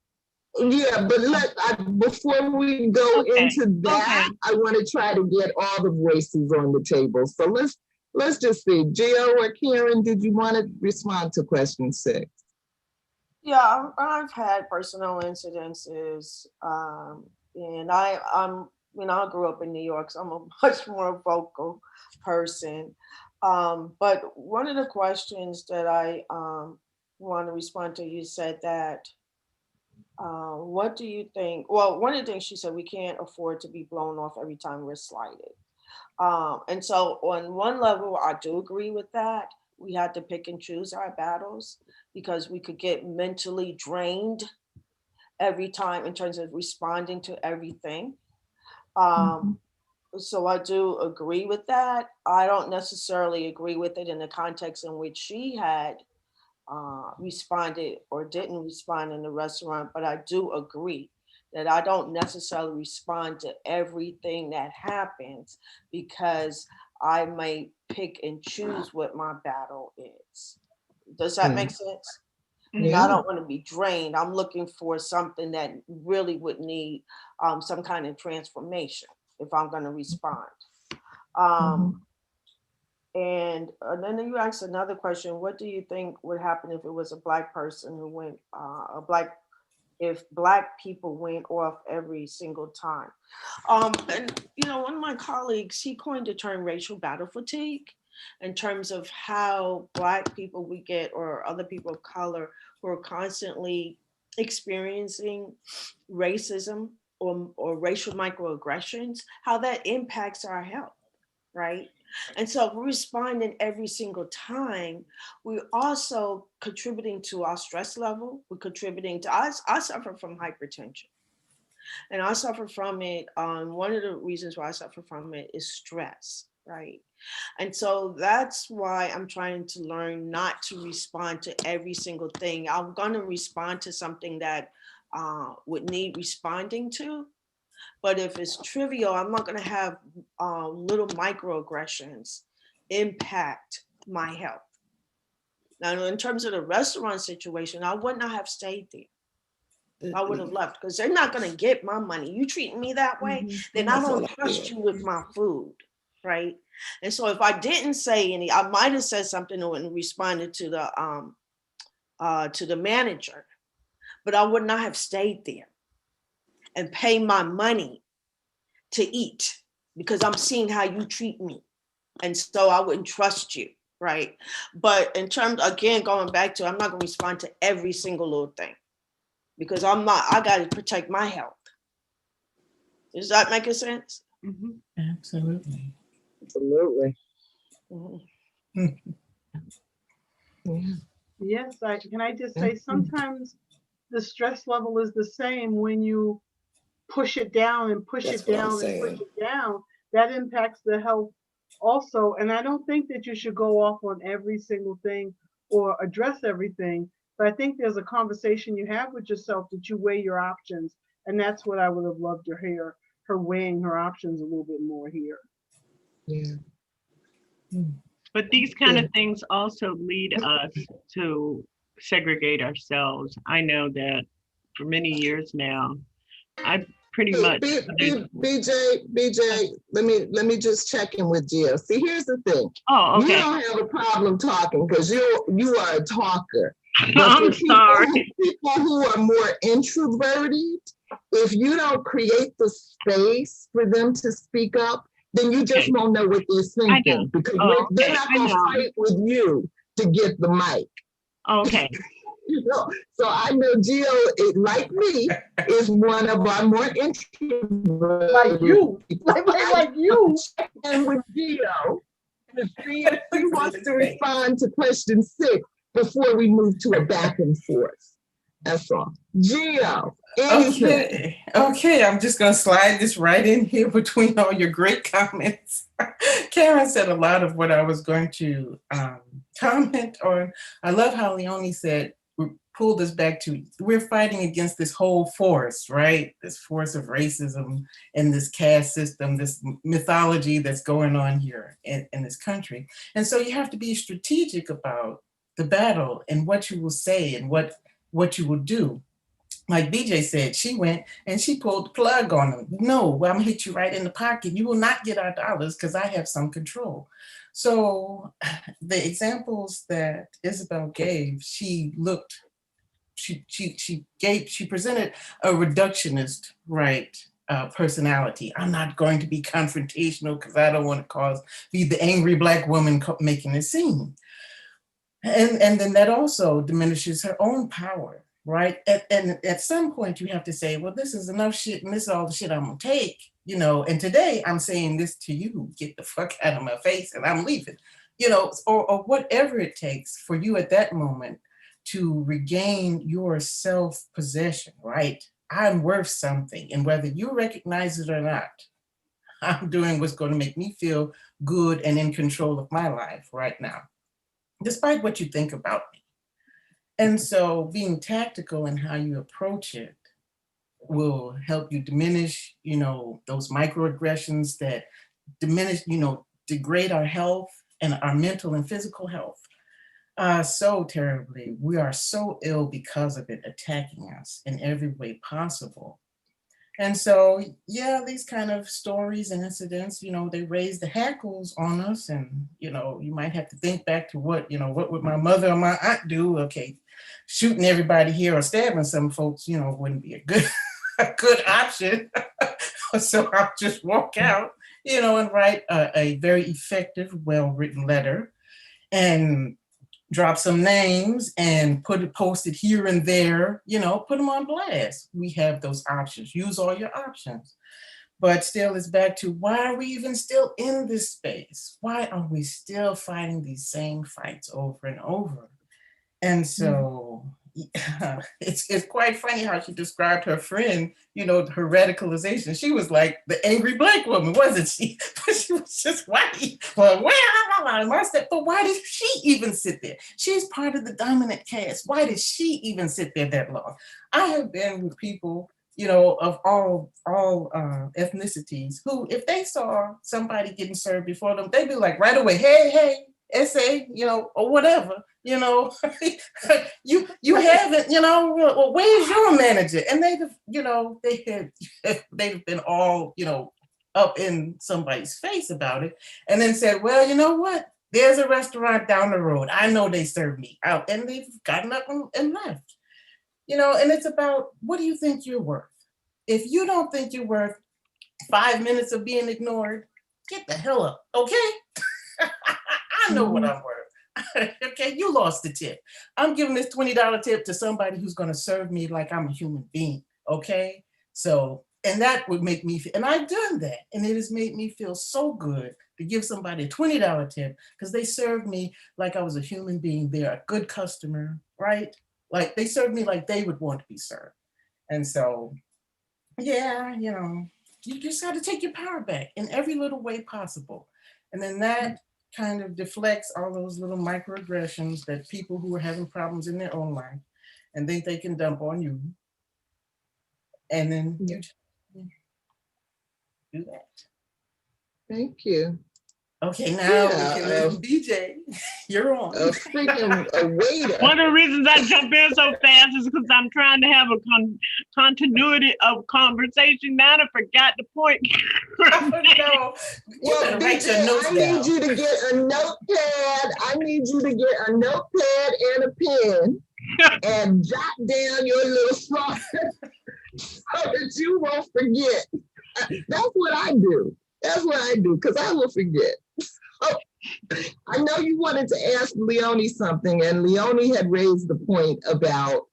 But before we go into that, I want to try to get all the voices on the table. So let's just see. Gio or Karen, did you want to respond to question 6? Yeah, I've had personal incidences, and I'm you know, I grew up in New York, so I'm a much more vocal person. But one of the questions that I want to respond to, you said that, what do you think? Well, one of the things she said, we can't afford to be blown off every time we're slighted. And so on one level, I do agree with that. We had to pick and choose our battles because we could get mentally drained every time in terms of responding to everything. So I do agree with that. I don't necessarily agree with it in the context in which she had responded or didn't respond in the restaurant, but I do agree that I don't necessarily respond to everything that happens because I may pick and choose what my battle is. Does that make sense? Yeah. I don't want to be drained. I'm looking for something that really would need some kind of transformation if I'm going to respond. And then you asked another question. What do you think would happen if it was a Black person who went, if Black people went off every single time? And, you know, one of my colleagues, he coined the term racial battle fatigue in terms of how Black people we get, or other people of color who are constantly experiencing racism or racial microaggressions, how that impacts our health, right? And so if we're responding every single time, we're also contributing to our stress level. We're contributing to, I suffer from hypertension. And I suffer from it. One of the reasons why I suffer from it is stress, right? And so that's why I'm trying to learn not to respond to every single thing. I'm going to respond to something that would need responding to. But if it's trivial, I'm not going to have little microaggressions impact my health. Now, in terms of the restaurant situation, I would not have stayed there. I would have left because they're not going to get my money. You treating me that way, then I don't trust you with my food, right? And so if I didn't say any, I might have said something and responded to the manager, but I would not have stayed there and pay my money to eat because I'm seeing how you treat me. And so I wouldn't trust you, right? But in terms, again, going back to, I'm not going to respond to every single little thing because I got to protect my health. Does that make sense? Absolutely. Absolutely. Yes, can I just say sometimes the stress level is the same when you push it down and push it down and push it down. That impacts the health also. And I don't think that you should go off on every single thing or address everything. But I think there's a conversation you have with yourself that you weigh your options. And that's what I would have loved to hear, her weighing her options a little bit more here. Yeah. But these kind of things also lead us to segregate ourselves. I know that for many years now, I pretty much. BJ, let me just check in with Gio. See, here's the thing. Oh, okay. You don't have a problem talking because you are a talker. But for I'm sorry. people who are more introverted, if you don't create the space for them to speak up, then you just Okay. won't know what they're I know. thinking, because Oh, they're okay. not I going to know. fight with you to get the mic. Okay. You know? So I know Gio, like me, is one of our more introverted. Like you, like you. And with Gio, to see if he wants to respond to question 6 before we move to a back and forth. That's all. Gio, anything. Okay, I'm just going to slide this right in here between all your great comments. Karen said a lot of what I was going to comment on. I love how Leonie said, pulled us back to, we're fighting against this whole force, right? This force of racism and this caste system, this mythology that's going on here in this country. And so you have to be strategic about the battle and what you will say and what you will do. Like BJ said, she went and she pulled the plug on them. No, I'm gonna hit you right in the pocket. You will not get our dollars because I have some control. So the examples that Isabel gave, she presented a reductionist, right, personality. I'm not going to be confrontational because I don't want to be the angry Black woman making a scene. And then that also diminishes her own power, right? And at some point you have to say, well, this is enough shit and this is all the shit I'm gonna take, you know, and today I'm saying this to you, get the fuck out of my face and I'm leaving, you know, or whatever it takes for you at that moment to regain your self-possession, right? I'm worth something, and whether you recognize it or not, I'm doing what's going to make me feel good and in control of my life right now, despite what you think about me. And so being tactical in how you approach it will help you diminish, you know, those microaggressions that diminish, you know, degrade our health and our mental and physical health so terribly. We are so ill because of it attacking us in every way possible. And so, yeah, these kind of stories and incidents, you know, they raise the hackles on us. And, you know, you might have to think back to what would my mother or my aunt do? Okay, shooting everybody here or stabbing some folks, you know, wouldn't be a good option. So I'll just walk out, you know, and write a very effective, well-written letter and drop some names and post it here and there, you know, put them on blast. We have those options. Use all your options. But still, it's back to, why are we even still in this space? Why are we still fighting these same fights over and over? And so it's quite funny how she described her friend, you know, her radicalization. She was like the angry Black woman, wasn't she? But she was just white. But why did she even sit there? She's part of the dominant caste. Why did she even sit there that long? I have been with people, you know, of all ethnicities who, if they saw somebody getting served before them, they'd be like right away, hey, essay, you know, or whatever, you know, you haven't, you know, well, where's your manager? And they'd have, you know, they'd have been all, you know, up in somebody's face about it, and then said, well, you know what? There's a restaurant down the road. I know they serve me out, and they've gotten up and left. You know, and it's about, what do you think you're worth? If you don't think you're worth 5 minutes of being ignored, get the hell up, okay? I know what I'm worth. Okay, you lost the tip. I'm giving this $20 tip to somebody who's going to serve me like I'm a human being, okay? So, and that would make me feel, and I've done that, and it has made me feel so good to give somebody a $20 tip because they served me like I was a human being. They're a good customer, right? Like they served me like they would want to be served. And so, yeah, you know, you just got to take your power back in every little way possible. And then that kind of deflects all those little microaggressions that people who are having problems in their own life and think they can dump on you. And then you do that. Thank you. Okay, now we can BJ, you're on. Speaking of waiter. One of the reasons I jump in so fast is because I'm trying to have a continuity of conversation. Now I forgot the point. No. Well, BJ, I need you to get a notepad. I need you to get a notepad and a pen. and jot down your little slide so that you won't forget. That's what I do. That's what I do, because I will forget. Oh, I know you wanted to ask Leonie something, and Leonie had raised the point about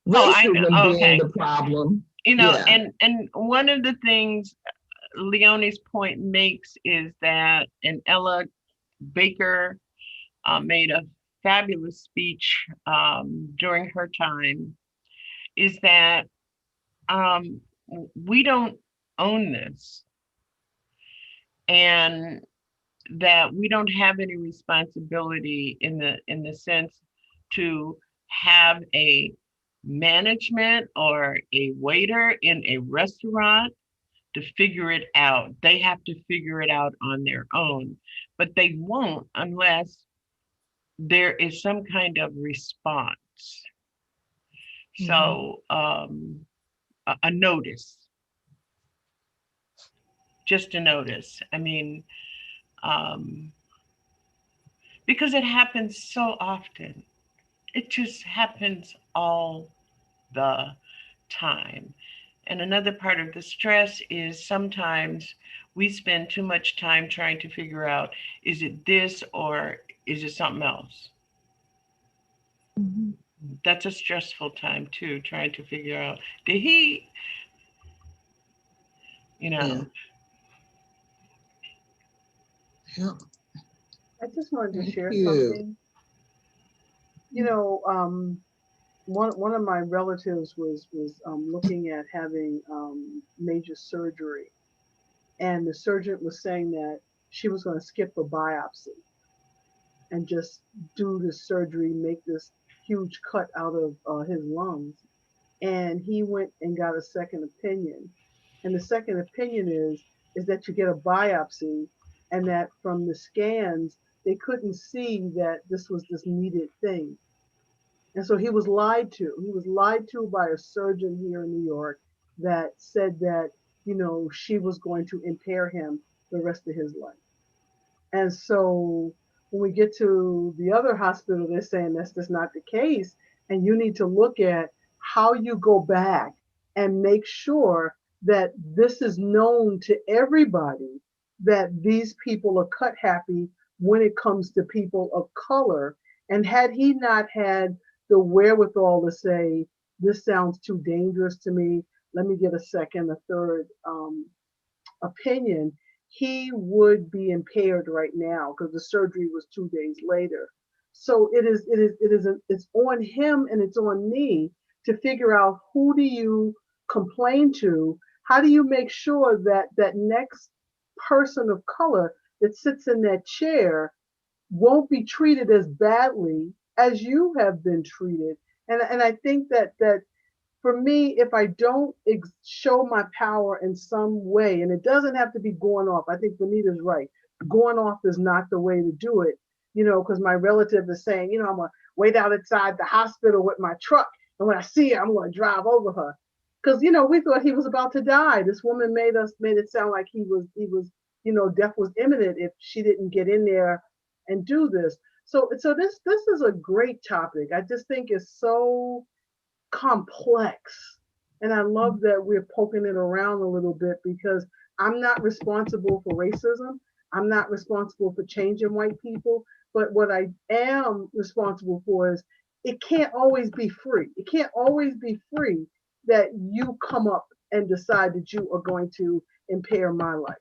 racism being the problem. You know, and one of the things Leonie's point makes is that, and Ella Baker made a fabulous speech during her time, is that we don't own this, and that we don't have any responsibility in the sense to have a management or a waiter in a restaurant to figure it out. They have to figure it out on their own, but they won't unless there is some kind of response. So a notice, just a notice. I mean, because it happens so often. It just happens all the time. And another part of the stress is sometimes we spend too much time trying to figure out, is it this or is it something else? That's a stressful time too, trying to figure out, did he, you know. Yeah. I just wanted to share something. You know, one of my relatives was looking at having major surgery, and the surgeon was saying that she was going to skip a biopsy and just do the surgery, make this huge cut out of his lungs. And he went and got a second opinion, and the second opinion is that you get a biopsy, and that from the scans they couldn't see that this was this needed thing. And so he was lied to. He was lied to by a surgeon here in New York that said that, you know, she was going to impair him the rest of his life. And so when we get to the other hospital, they're saying that's just not the case. And you need to look at how you go back and make sure that this is known to everybody, that these people are cut happy when it comes to people of color. And had he not had the wherewithal to say, this sounds too dangerous to me, let me get a second, a third opinion, he would be impaired right now because the surgery was 2 days later. So it's on him and it's on me to figure out, who do you complain to? How do you make sure that that next person of color that sits in that chair won't be treated as badly as you have been treated? And I think that for me, if I don't show my power in some way, and it doesn't have to be going off, I think Venita's right. Going off is not the way to do it, you know, because my relative is saying, you know, I'm going to wait outside the hospital with my truck, and when I see her, I'm going to drive over her. Because, you know, we thought he was about to die. This woman made it sound like he was, you know, death was imminent if she didn't get in there and do this. So this is a great topic. I just think it's so complex. And I love that we're poking it around a little bit, because I'm not responsible for racism. I'm not responsible for changing white people. But what I am responsible for is, it can't always be free. It can't always be free that you come up and decide that you are going to impair my life.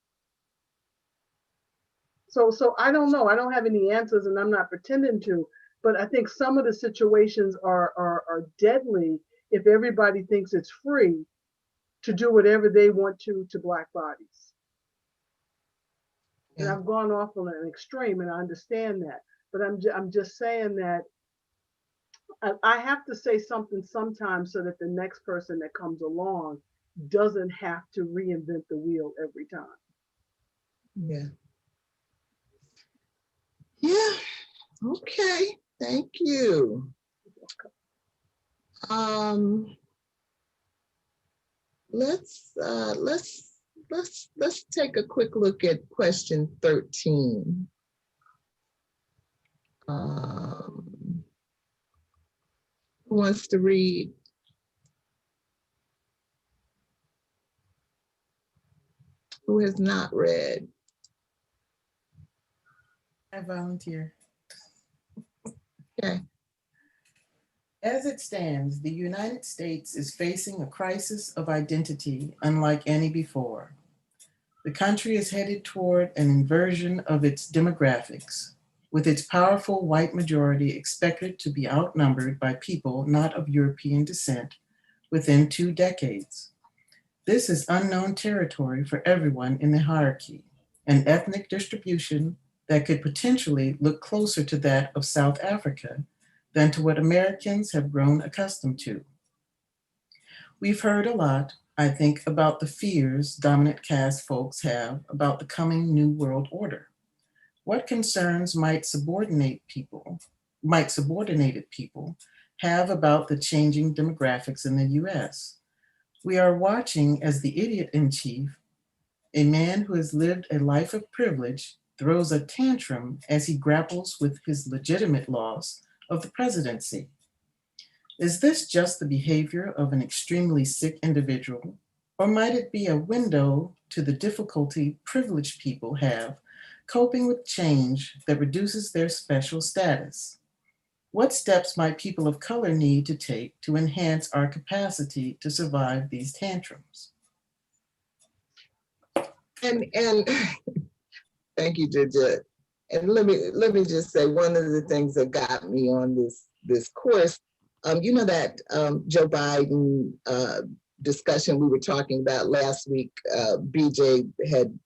So I don't know. I don't have any answers, and I'm not pretending to. But I think some of the situations are deadly if everybody thinks it's free to do whatever they want to Black bodies. And I've gone off on an extreme, and I understand that. But I'm just saying that I have to say something sometimes so that the next person that comes along doesn't have to reinvent the wheel every time. Yeah. Yeah. Okay. Thank you. Let's take a quick look at question 13. Who wants to read? Who has not read? I volunteer. Okay. As it stands, the United States is facing a crisis of identity unlike any before. The country is headed toward an inversion of its demographics, with its powerful white majority expected to be outnumbered by people not of European descent within 2 decades. This is unknown territory for everyone in the hierarchy, an ethnic distribution that could potentially look closer to that of South Africa than to what Americans have grown accustomed to. We've heard a lot, I think, about the fears dominant caste folks have about the coming New World Order. What concerns might subordinated people have about the changing demographics in the US? We are watching as the idiot in chief, a man who has lived a life of privilege, throws a tantrum as he grapples with his legitimate loss of the presidency. Is this just the behavior of an extremely sick individual, or might it be a window to the difficulty privileged people have coping with change that reduces their special status? What steps might people of color need to take to enhance our capacity to survive these tantrums? And thank you, Georgette. And let me just say, one of the things that got me on this course, you know that Joe Biden discussion we were talking about last week, BJ had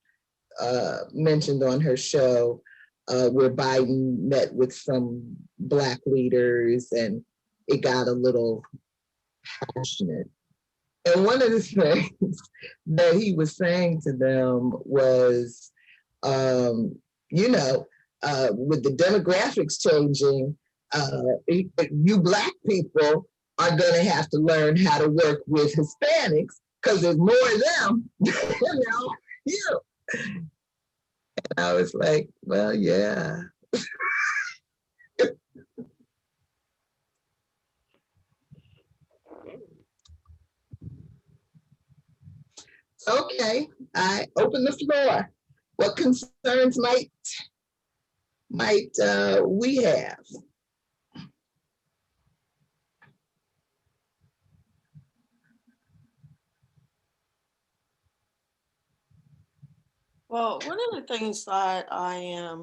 mentioned on her show, where Biden met with some Black leaders and it got a little passionate. And one of the things that he was saying to them was, you know, with the demographics changing, you Black people are going to have to learn how to work with Hispanics because there's more of them, you. And I was like, well, yeah. Okay, I open the floor. What concerns might we have? Well, one of the things that I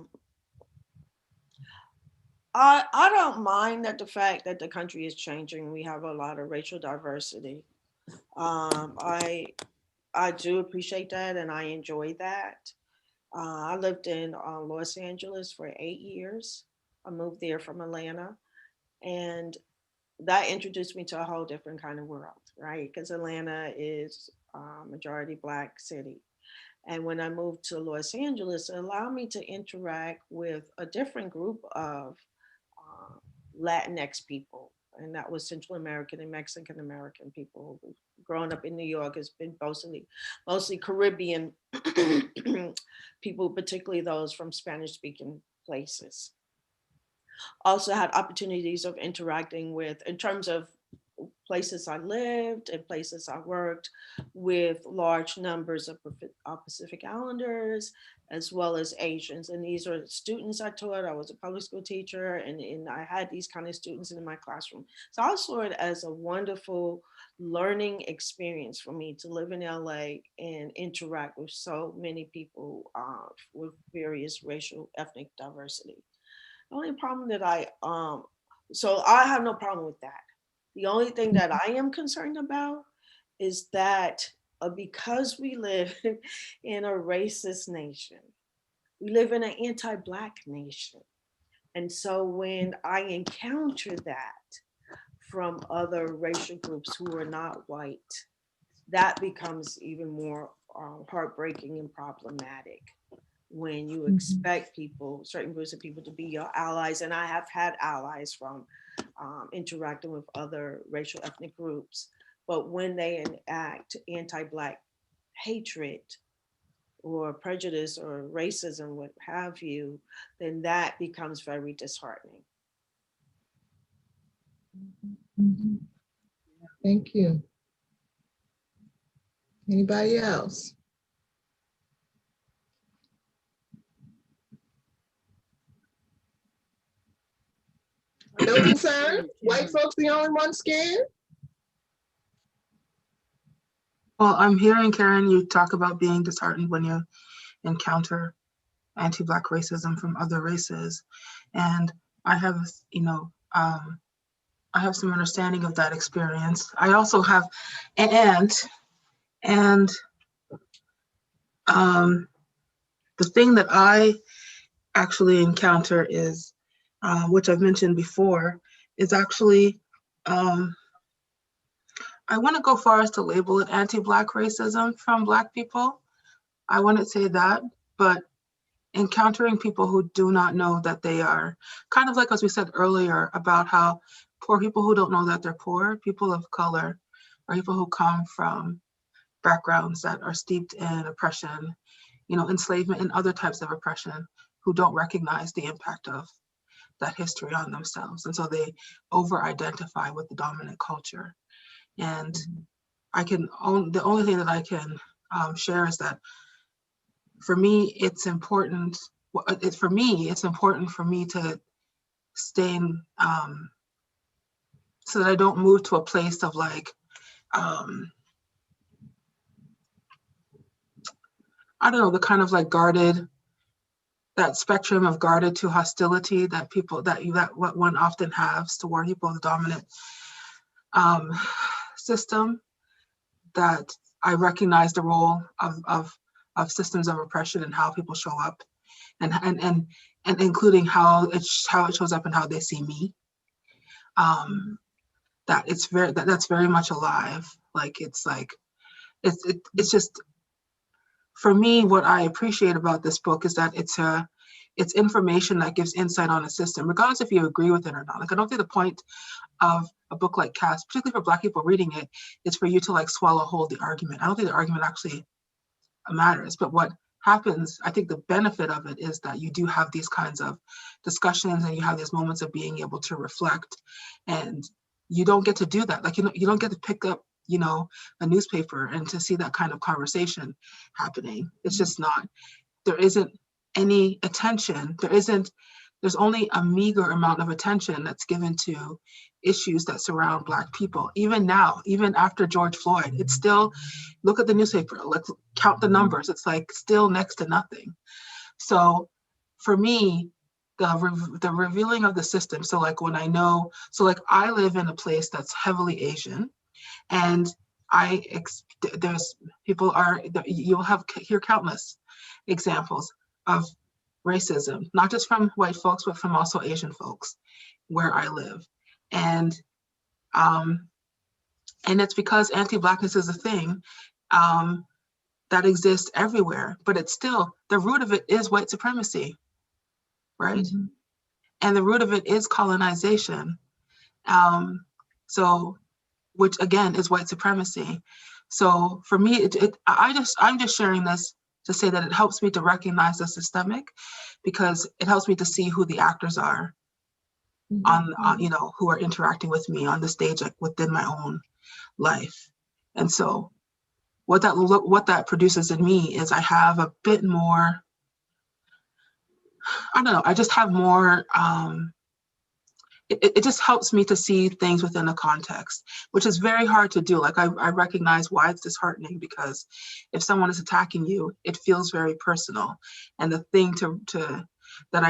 don't mind that the fact that the country is changing. We have a lot of racial diversity. I do appreciate that and I enjoy that. I lived in Los Angeles for 8 years. I moved there from Atlanta, and that introduced me to a whole different kind of world, right? Because Atlanta is a majority Black city. And when I moved to Los Angeles, it allowed me to interact with a different group of uh, Latinx people. And that was Central American and Mexican American people. Growing up in New York has been mostly Caribbean people, particularly those from Spanish speaking places. Also had opportunities of interacting with, in terms of places I lived and places I worked, with large numbers of Pacific Islanders as well as Asians. And these are students I taught. I was a public school teacher, and I had these kind of students in my classroom. So I saw it as a wonderful learning experience for me to live in LA and interact with so many people with various racial, ethnic diversity. The only problem that so I have no problem with that. The only thing that I am concerned about is that because we live in a racist nation, we live in an anti-Black nation. And so when I encounter that from other racial groups who are not white, that becomes even more heartbreaking and problematic when you expect people, certain groups of people, to be your allies. And I have had allies from interacting with other racial ethnic groups. But when they enact anti-Black hatred or prejudice or racism, what have you, then that becomes very disheartening. Mhm. Thank you. Anybody else? No concern? White folks the only ones scared? Well, I'm hearing, Karen, you talk about being disheartened when you encounter anti-Black racism from other races. And I have, I have some understanding of that experience. I also have, and the thing that I actually encounter is, which I've mentioned before, is actually, I want to go far as to label it anti-Black racism from Black people. I wouldn't say that, but encountering people who do not know that they are, kind of like as we said earlier about how poor people who don't know that they're poor, people of color, or people who come from backgrounds that are steeped in oppression, enslavement and other types of oppression, who don't recognize the impact of that history on themselves. And so they over-identify with the dominant culture. And the only thing that I can share is that for me, it's important for me to stay in, so that I don't move to a place of like, I don't know, the kind of like guarded, that spectrum of guarded to hostility that what one often has toward people in the dominant system, that I recognize the role of systems of oppression and how people show up, and including how it shows up and how they see me. That's very much alive. It's just, for me, what I appreciate about this book is that it's information that gives insight on a system, regardless if you agree with it or not. Like, I don't think the point of a book like Caste, particularly for Black people reading it, is for you to like swallow whole the argument. I don't think the argument actually matters, but what happens, I think the benefit of it is that you do have these kinds of discussions and you have these moments of being able to reflect, and you don't get to do that. Like, you don't get to pick up, a newspaper and to see that kind of conversation happening. It's just not, there isn't any attention. There's only a meager amount of attention that's given to issues that surround Black people. Even now, even after George Floyd, it's still, look at the newspaper, let's count the numbers. It's like still next to nothing. So for me, the revealing of the system. So like when I know, so like I live in a place that's heavily Asian, and you'll hear countless examples of racism, not just from white folks, but from also Asian folks where I live. And it's because anti-Blackness is a thing that exists everywhere, but it's still, the root of it is white supremacy, right? Mm-hmm. And the root of it is colonization. Which again is white supremacy. So for me, I'm just sharing this to say that it helps me to recognize the systemic, because it helps me to see who the actors are on who are interacting with me on the stage, like within my own life. And so what that produces in me is I have a bit more, I don't know, I just have more, it just helps me to see things within a context, which is very hard to do. Like I recognize why it's disheartening, because if someone is attacking you, it feels very personal. And the thing that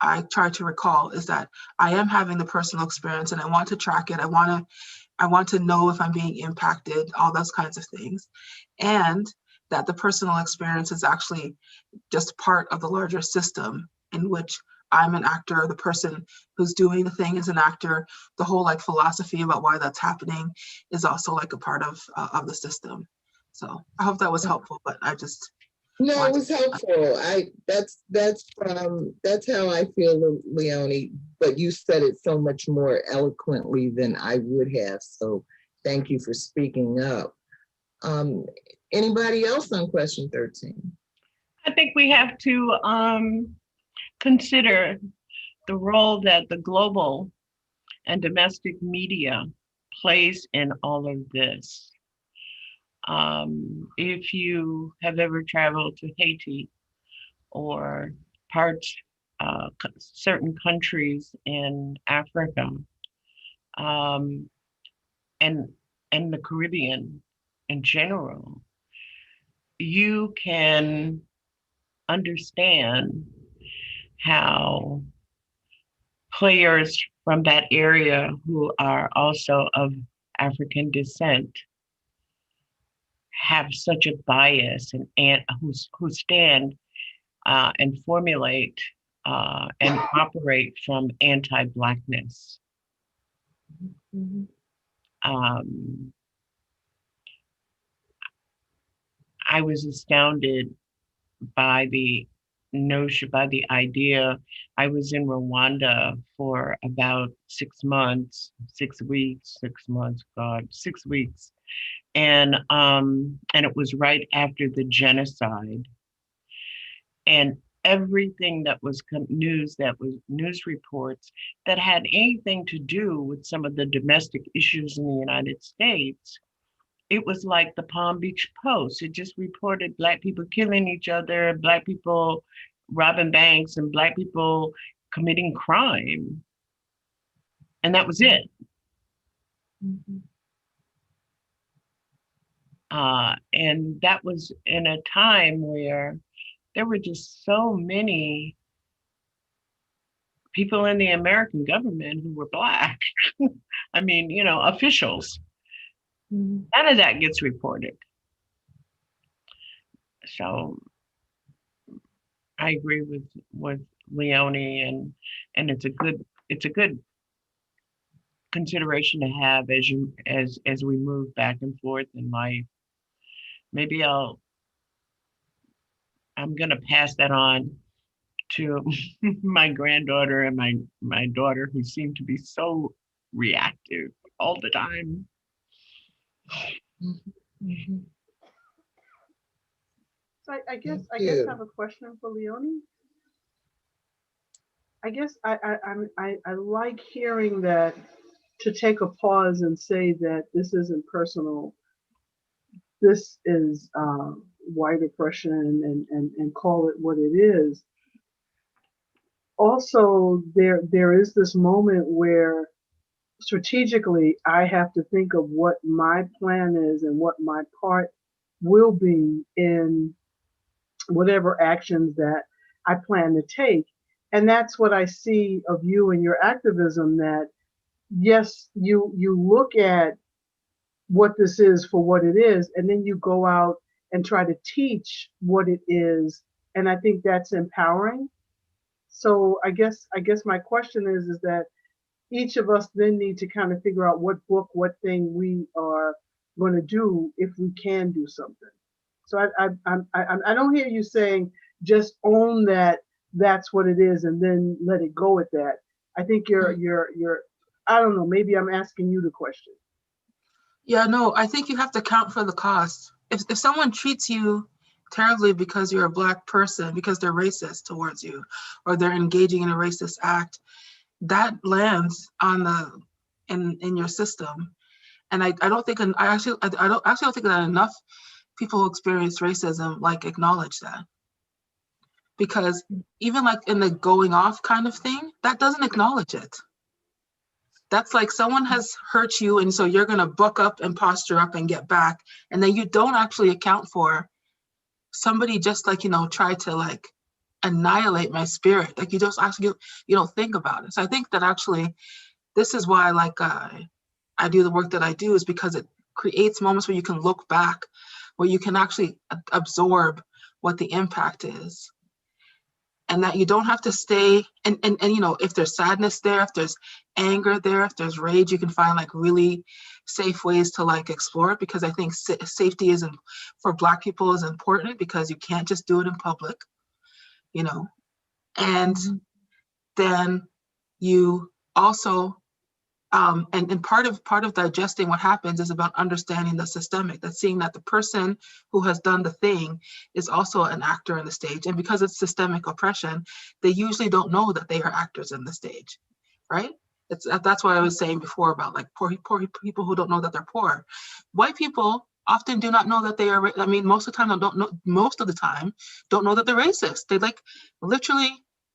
I try to recall is that I am having the personal experience, and I want to track it. I want to know if I'm being impacted, all those kinds of things. And that the personal experience is actually just part of the larger system in which I'm an actor. The person who's doing the thing is an actor. The whole like philosophy about why that's happening is also like a part of the system. So I hope that was helpful, but I just. No, it was helpful. That's how I feel, Leonie, but you said it so much more eloquently than I would have. So thank you for speaking up. Anybody else on question 13? I think we have to consider the role that the global and domestic media plays in all of this. If you have ever traveled to Haiti or parts, certain countries in Africa, um, and the Caribbean in general, you can understand how players from that area who are also of African descent have such a bias and who stand and formulate and operate from anti-Blackness. Mhm. I was astounded by the notion, by the idea. I was in Rwanda for about 6 months, 6 weeks, 6 months, God, 6 weeks. And it was right after the genocide. And everything that was news, that was news reports that had anything to do with some of the domestic issues in the United States, it was like the Palm Beach Post. It just reported Black people killing each other, Black people robbing banks, and Black people committing crime. And that was it. Mhm. And that was in a time where there were just so many people in the American government who were Black. I mean, officials. Mhm. None of that gets reported. So I agree with Leonie, and it's a good consideration to have as we move back and forth in life. Maybe I'm gonna pass that on to my granddaughter and my daughter, who seem to be so reactive all the time. Mhm. So I guess Thank I you. have a question for Leonie. I guess I like hearing that, to take a pause and say that this isn't personal. This is white oppression, and call it what it is. Also, there is this moment where strategically I have to think of what my plan is and what my part will be in whatever actions that I plan to take. And that's what I see of you and your activism, that yes, you look at what this is for what it is, and then you go out and try to teach what it is. And I think that's empowering. So I guess my question is that each of us then need to kind of figure out what book, what thing we are going to do if we can do something. So I don't hear you saying just own that that's what it is and then let it go at that. I think you're I don't know, maybe I'm asking you the question. Yeah, no, I think you have to account for the cost. If someone treats you terribly because you're a Black person, because they're racist towards you, or they're engaging in a racist act, that lands on in your system. And I don't think, and I don't think that enough people who experience racism like acknowledge that. Because even like in the going off kind of thing, that doesn't acknowledge it. That's like someone has hurt you, and so you're gonna buck up and posture up and get back, and then you don't actually account for somebody just like, try to like annihilate my spirit. Like you just actually, you don't think about it. So I think that actually this is why like I do the work that I do, is because it creates moments where you can look back, where you can actually absorb what the impact is. And that you don't have to stay, and if there's sadness there, if there's anger there, if there's rage, you can find like really safe ways to like explore it, because I think safety isn't, for Black people, is important, because you can't just do it in public, and then you also and part of digesting what happens is about understanding the systemic, that's seeing that the person who has done the thing is also an actor in the stage. And because it's systemic oppression, they usually don't know that they are actors in the stage, right? That's what I was saying before about like poor people who don't know that they're poor. White people often do not know that they are. I mean, most of the time don't know. Most of the time, don't know that they're racist. They like literally.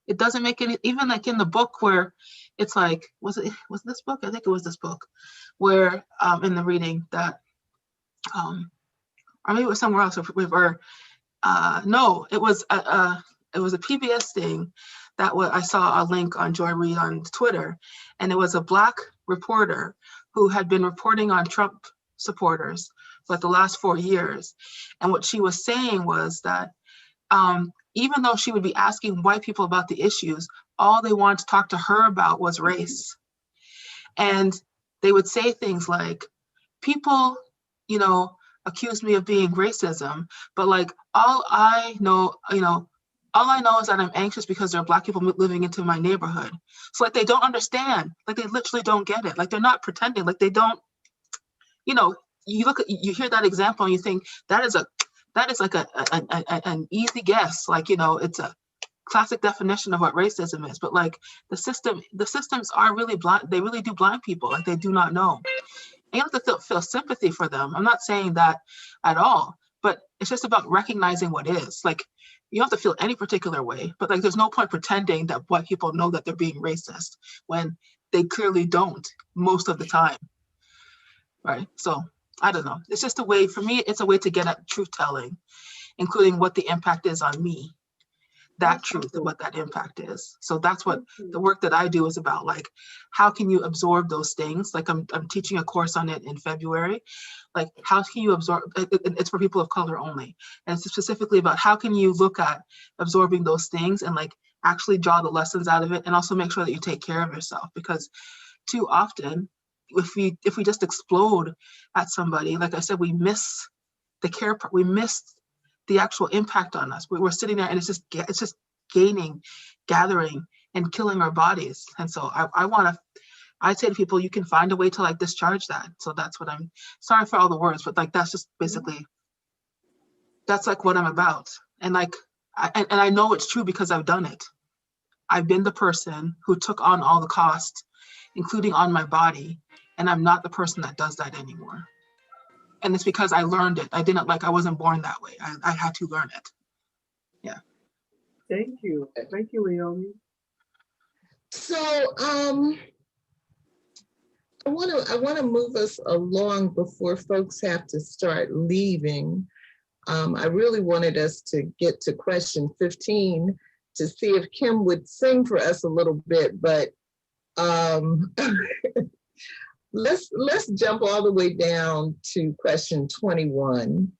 It doesn't make any. Even like in the book where it's like, was this book? I think it was this book, where in the reading that, or maybe it was somewhere else. Or no, it was a PBS thing that I saw a link on Joy Reid on Twitter, and it was a Black reporter who had been reporting on Trump supporters for like the last 4 years. And what she was saying was that even though she would be asking white people about the issues, all they wanted to talk to her about was race. And they would say things like, people, accuse me of being racism, but like all I know is that I'm anxious because there are Black people living into my neighborhood. So like they don't understand, like they literally don't get it. Like they're not pretending, like they don't, you hear that example and you think that is like an easy guess. Like, it's a classic definition of what racism is, but like the systems are really blind. They really do blind people. Like they do not know. And you have to feel sympathy for them. I'm not saying that at all, but it's just about recognizing what is. Like, you don't have to feel any particular way, but like, there's no point pretending that white people know that they're being racist when they clearly don't most of the time, right? So I don't know. It's just a way, for me, it's a way to get at truth telling, including what the impact is on me. That truth of what that impact is. So that's what the work that I do is about. Like, how can you absorb those things? Like I'm teaching a course on it in February. Like, how can you absorb, it's for people of color only. And it's specifically about how can you look at absorbing those things and like actually draw the lessons out of it, and also make sure that you take care of yourself. Because too often, if we just explode at somebody, like I said, we miss the care part, we miss the actual impact on us. We're sitting there and it's just gathering and killing our bodies. And so I say to people, you can find a way to like discharge that. So that's what I'm, sorry for all the words, but like, that's just basically, that's like what I'm about. And like, I know it's true because I've done it. I've been the person who took on all the cost, including on my body. And I'm not the person that does that anymore. And it's because I learned it. I wasn't born that way. I had to learn it. Yeah. Thank you. Thank you, Leonie. So I want to move us along before folks have to start leaving. I really wanted us to get to question 15 to see if Kim would sing for us a little bit, but let's jump all the way down to question 21.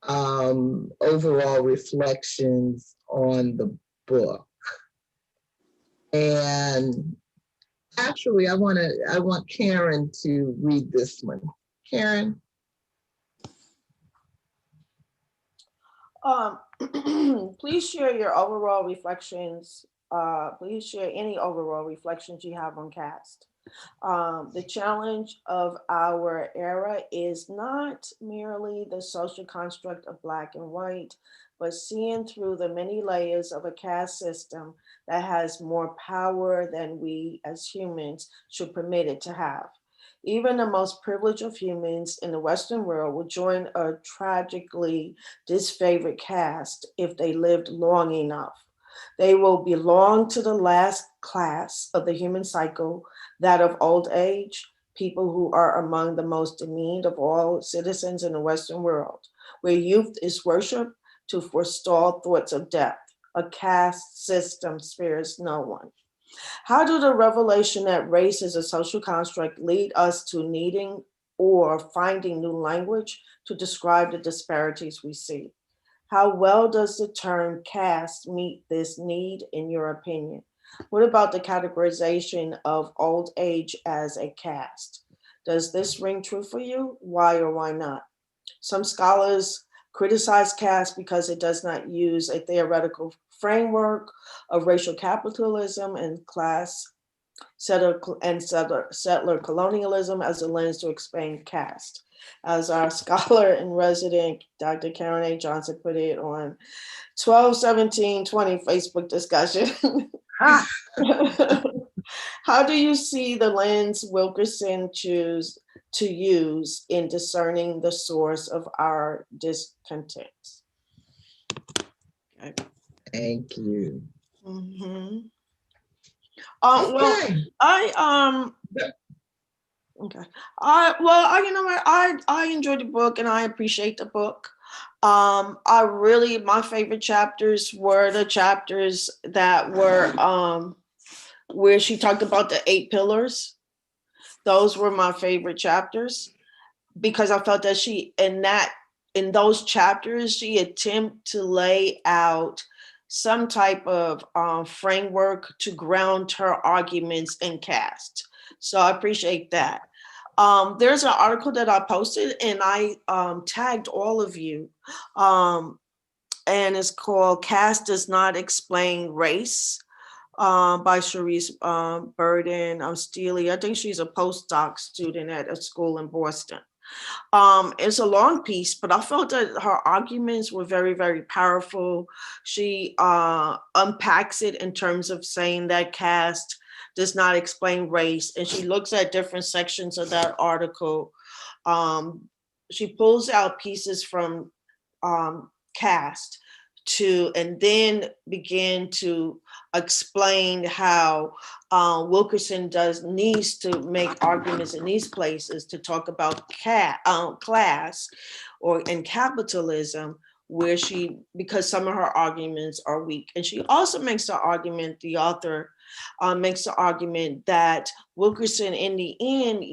Overall reflections on the book. And actually, I want Karen to read this one. Karen. Please share your overall reflections. Please share any overall reflections you have on Caste. The challenge of our era is not merely the social construct of Black and white, but seeing through the many layers of a caste system that has more power than we as humans should permit it to have. Even the most privileged of humans in the Western world will join a tragically disfavored caste if they lived long enough. They will belong to the last class of the human cycle, that of old age, people who are among the most demeaned of all citizens in the Western world, where youth is worshipped to forestall thoughts of death. A caste system spares no one. How do the revelation that race is a social construct lead us to needing or finding new language to describe the disparities we see? How well does the term caste meet this need, in your opinion? What about the categorization of old age as a caste? Does this ring true for you? Why or why not? Some scholars criticize caste because it does not use a theoretical framework of racial capitalism and class settler colonialism as a lens to explain caste. As our scholar in resident, Dr. Karen A. Johnson, put it on 12/17/20 Facebook discussion. How do you see the lens Wilkerson choose to use in discerning the source of our discontents? Okay. Thank you. Mm-hmm. Okay. Okay. You know what? I enjoyed the book and I appreciate the book. My favorite chapters were the chapters that were where she talked about the 8 pillars. Those were my favorite chapters because I felt that in those chapters, she attempted to lay out some type of framework to ground her arguments in caste. So I appreciate that. There's an article that I posted and I tagged all of you. And it's called Caste Does Not Explain Race by Cherise Burden Steele. I think she's a postdoc student at a school in Boston. It's a long piece, but I felt that her arguments were very, very powerful. She unpacks it in terms of saying that caste does not explain race, and she looks at different sections of that article. She pulls out pieces from caste and then begin to explain how Wilkerson needs to make arguments in these places to talk about class and capitalism, because some of her arguments are weak. And she also makes the argument, the author makes the argument that Wilkerson in the end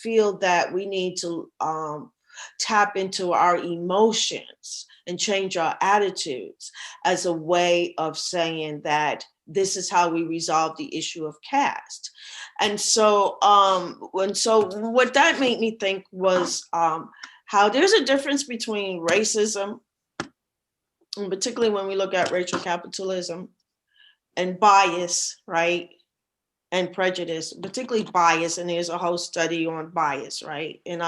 feel that we need to tap into our emotions and change our attitudes as a way of saying that this is how we resolve the issue of caste. And so what that made me think was how there's a difference between racism, and particularly when we look at racial capitalism, and bias, right? And prejudice, particularly bias, and there's a whole study on bias, right? And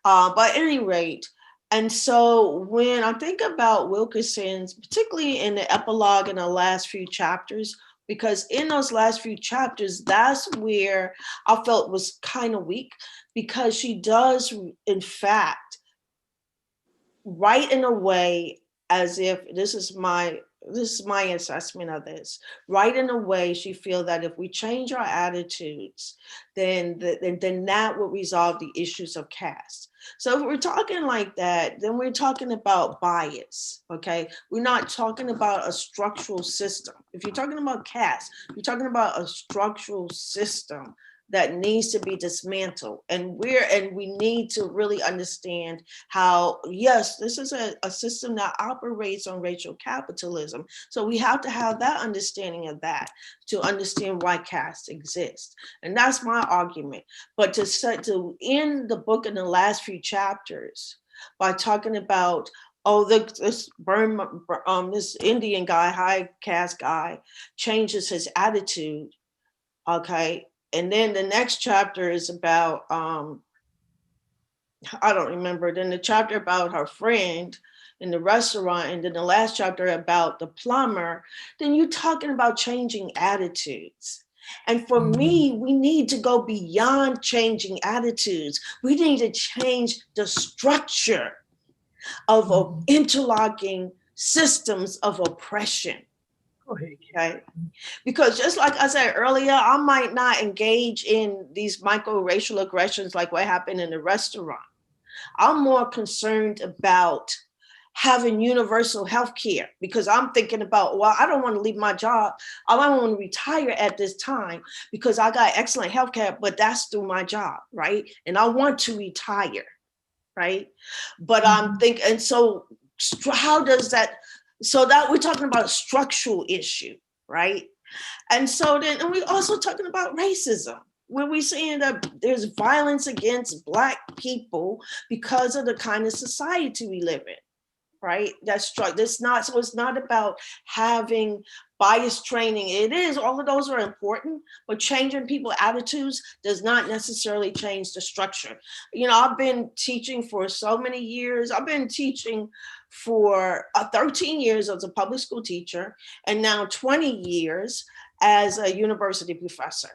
by any rate, and so when I think about Wilkerson's, particularly in the epilogue in the last few chapters, because in those last few chapters, that's where I felt was kind of weak, because she does, in fact, write in a way as if this is my assessment of this, right? In a way, she feels that if we change our attitudes, then that will resolve the issues of caste. So if we're talking like that, then we're talking about bias, okay? We're not talking about a structural system. If you're talking about caste, you're talking about a structural system that needs to be dismantled. And we need to really understand how, yes, this is a system that operates on racial capitalism. So we have to have that understanding of that to understand why caste exists. And that's my argument. But to end the book in the last few chapters by talking about, this Indian guy, high caste guy, changes his attitude, okay? And then the next chapter is about, I don't remember, then the chapter about her friend in the restaurant, and then the last chapter about the plumber, then you're talking about changing attitudes. And for me, we need to go beyond changing attitudes. We need to change the structure of interlocking systems of oppression. Okay. Because just like I said earlier, I might not engage in these micro-racial aggressions like what happened in the restaurant. I'm more concerned about having universal health care, because I'm thinking about, well, I don't want to leave my job. I don't want to retire at this time because I got excellent health care, but that's through my job, right? And I want to retire, right? But I'm thinking, and so how does that, so that we're talking about a structural issue, right? And so then, and we're also talking about racism, where we're seeing that there's violence against Black people because of the kind of society we live in, right? So it's not about having bias training. It is, all of those are important, but changing people's attitudes does not necessarily change the structure. I've been teaching for so many years. I've been teaching for 13 years as a public school teacher, and now 20 years as a university professor.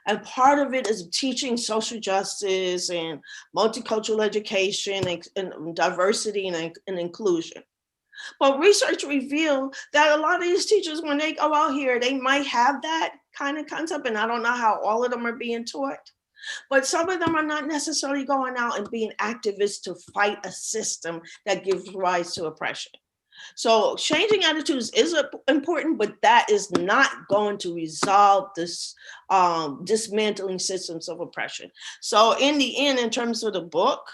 And part of it is teaching social justice and multicultural education and diversity and inclusion. But research revealed that a lot of these teachers, when they go out here, they might have that kind of concept, and I don't know how all of them are being taught, but some of them are not necessarily going out and being activists to fight a system that gives rise to oppression. So changing attitudes is important, but that is not going to resolve this dismantling systems of oppression. So in the end, in terms of the book,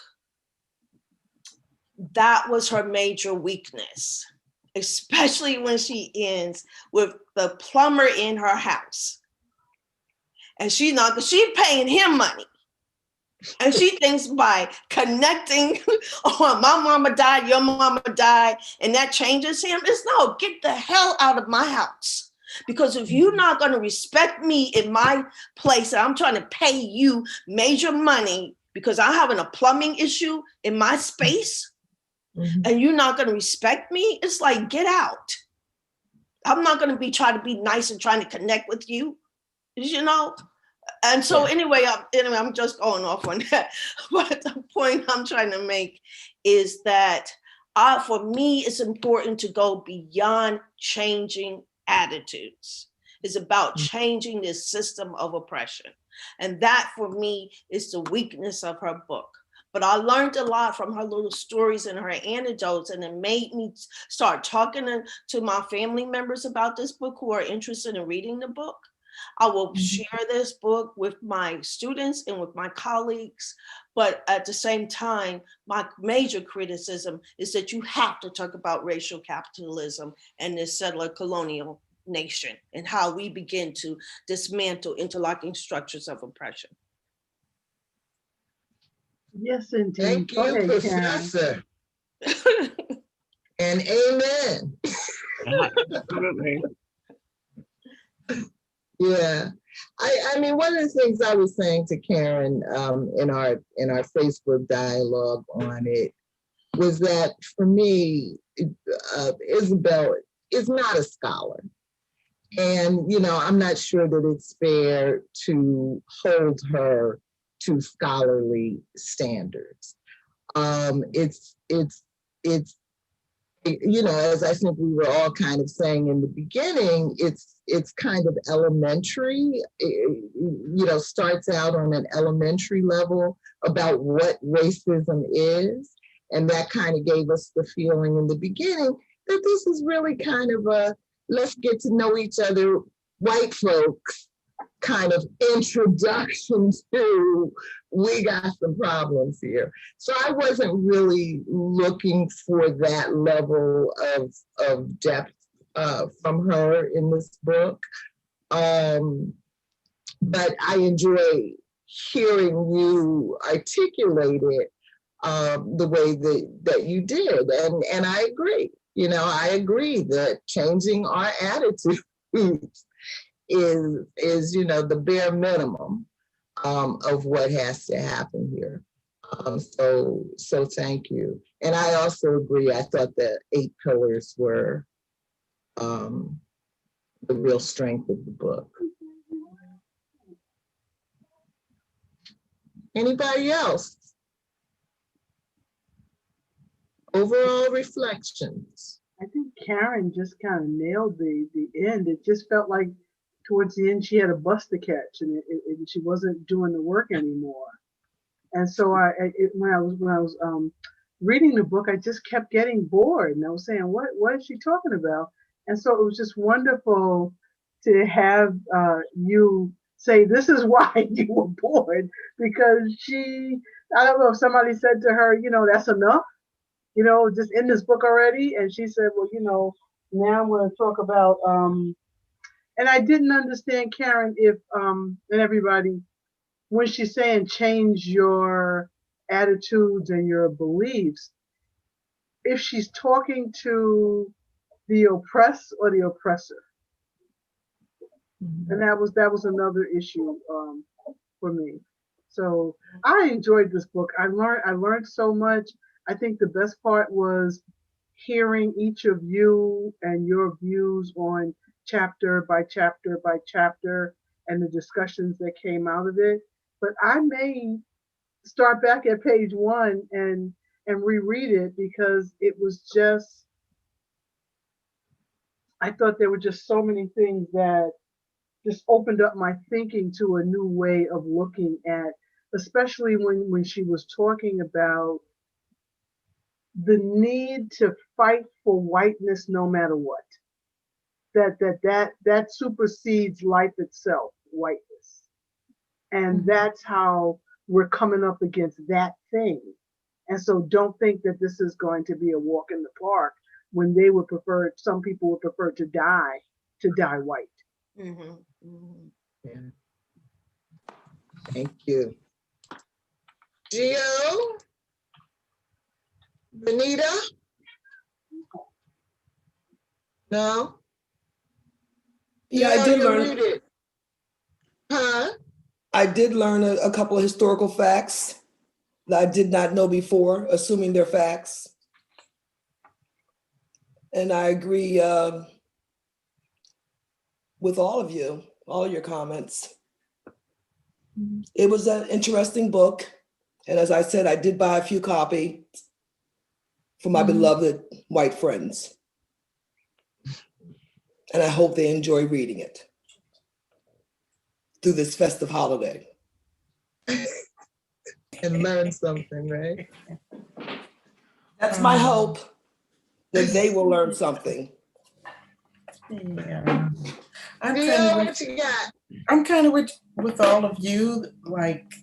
that was her major weakness, especially when she ends with the plumber in her house. And she's paying him money. And she thinks by connecting, oh, my mama died, your mama died, and that changes him. It's no, get the hell out of my house. Because if you're not going to respect me in my place, and I'm trying to pay you major money because I'm having a plumbing issue in my space, and you're not going to respect me, it's like, get out. I'm not going to be trying to be nice and trying to connect with you, you know? And so anyway, I'm just going off on that. But the point I'm trying to make is that for me, it's important to go beyond changing attitudes. It's about changing this system of oppression. And that for me is the weakness of her book. But I learned a lot from her little stories and her anecdotes, and it made me start talking to my family members about this book who are interested in reading the book. I will share this book with my students and with my colleagues, but at the same time, my major criticism is that you have to talk about racial capitalism and this settler colonial nation and how we begin to dismantle interlocking structures of oppression. Yes, indeed. Thank you, ahead, Professor. And amen. Absolutely. Yeah, I mean, one of the things I was saying to Karen in our Facebook dialogue on it was that for me, Isabel is not a scholar. And, you know, I'm not sure that it's fair to hold her to scholarly standards. It's you know, as I think we were all kind of saying in the beginning, it's kind of elementary, you know, starts out on an elementary level about what racism is. And that kind of gave us the feeling in the beginning that this is really kind of a let's get to know each other, white folks kind of introduction to we got some problems here. So I wasn't really looking for that level of depth from her in this book. But I enjoy hearing you articulate it the way that you did. And I agree. You know, I agree that changing our attitudes is you know, the bare minimum of what has to happen here. So thank you. And I also agree. I thought the 8 pillars were the real strength of the book. Anybody else? Overall reflections. I think Karen just kind of nailed the end. It just felt like towards the end she had a bus to catch, and she wasn't doing the work anymore. And so when I was reading the book, I just kept getting bored, and I was saying, what is she talking about? And so it was just wonderful to have you say this is why you were bored, because I don't know if somebody said to her, you know, that's enough, you know, just in this book already. And she said, well, you know, now I'm going to talk about, and I didn't understand, Karen, if, and everybody, when she's saying change your attitudes and your beliefs, if she's talking to the oppressed or the oppressor. And that was another issue for me. So I enjoyed this book. I learned so much. I think the best part was hearing each of you and your views on chapter by chapter by chapter and the discussions that came out of it. But I may start back at page 1 and reread it, because it was just, I thought there were just so many things that just opened up my thinking to a new way of looking at, especially when she was talking about the need to fight for whiteness no matter what. That supersedes life itself, whiteness. And that's how we're coming up against that thing. And so don't think that this is going to be a walk in the park, when they would prefer, some people would prefer to die white. Mm-hmm. Mm-hmm. Yeah. Thank you. Gio? Venita? No? Yeah, I did you're learn. muted. Huh? I did learn a couple of historical facts that I did not know before, assuming they're facts. And I agree with all of you, all your comments. It was an interesting book. And as I said, I did buy a few copies for my beloved white friends. And I hope they enjoy reading it through this festive holiday. And learn something, right? That's my hope, that they will learn something. Yeah. What you got? I'm kind of with all of you, like,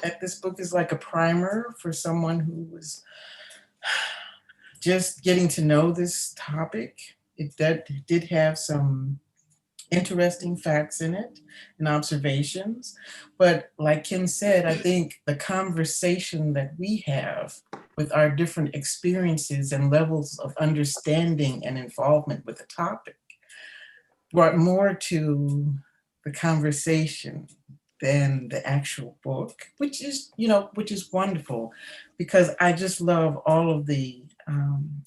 that this book is like a primer for someone who was just getting to know this topic. It did have some interesting facts in it and observations. But like Kim said, I think the conversation that we have with our different experiences and levels of understanding and involvement with the topic brought more to the conversation than the actual book, which is wonderful, because I just love all of the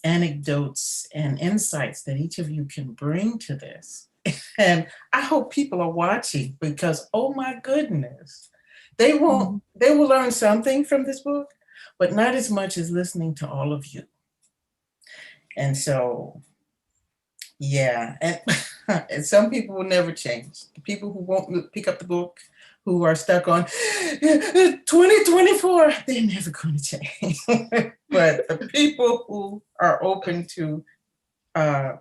anecdotes and insights that each of you can bring to this. And I hope people are watching, because, oh my goodness, they will learn something from this book, but not as much as listening to all of you. And so, yeah, and some people will never change. The people who won't pick up the book, who are stuck on 2024, they're never going to change. But the people who are open to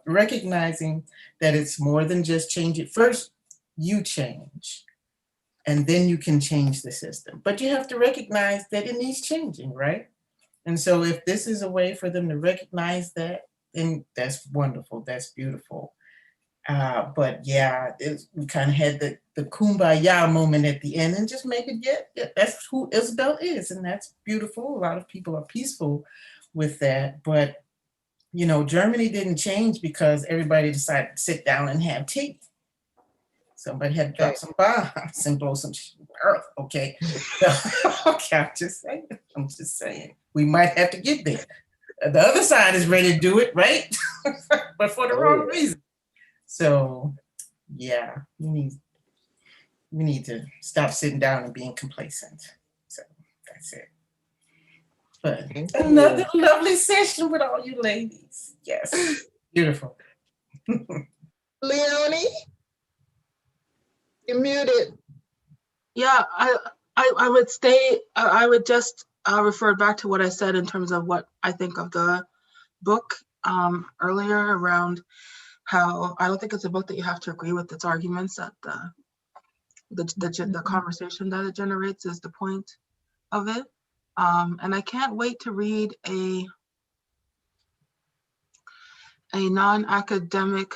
recognizing that it's more than just change it. First, you change, and then you can change the system. But you have to recognize that it needs changing, right? And so if this is a way for them to recognize that, then that's wonderful, that's beautiful. But yeah, we kind of had the kumbaya moment at the end, and just make it get, that's who Isabel is, and that's beautiful. A lot of people are peaceful with that, but Germany didn't change because everybody decided to sit down and have tea. Somebody had to drop some bombs and blow some earth, okay? Okay, I'm just saying. We might have to get there. The other side is ready to do it, right? But for the wrong reason. So, yeah, we need to stop sitting down and being complacent. So that's it. But another lovely session with all you ladies. Yes, beautiful. Leonie, you're muted. Yeah, I would stay. I would just refer back to what I said in terms of what I think of the book earlier, around how I don't think it's a book that you have to agree with its arguments. That the conversation that it generates is the point of it. And I can't wait to read a non-academic.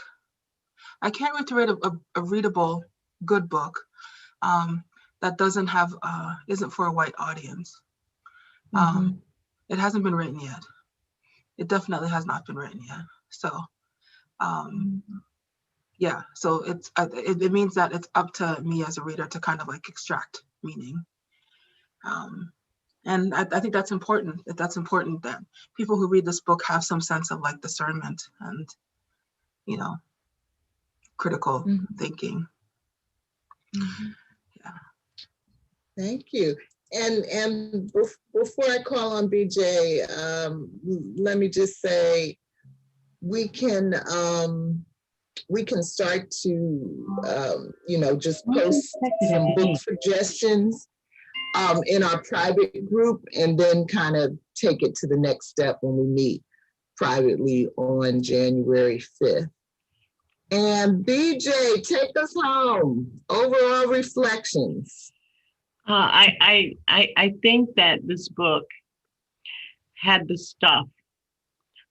I can't wait to read a readable, good book that doesn't have isn't for a white audience. It hasn't been written yet. It definitely has not been written yet. So, yeah. So it means that it's up to me as a reader to kind of like extract meaning. And I think that's important. That's important that people who read this book have some sense of like discernment and, critical thinking. Yeah. Thank you. And before I call on BJ, let me just say we can start to just post some book suggestions in our private group, and then kind of take it to the next step when we meet privately on January 5th. And BJ, take us home. Overall reflections. I think that this book had the stuff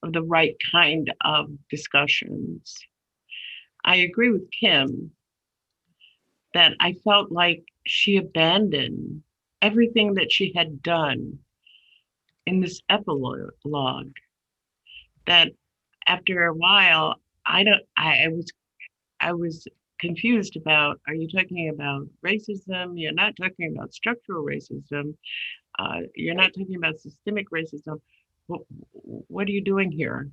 of the right kind of discussions. I agree with Kim that I felt like she abandoned everything that she had done in this epilogue. That after a while, I was confused about, are you talking about racism? You're not talking about structural racism. You're not talking about systemic racism. What are you doing here?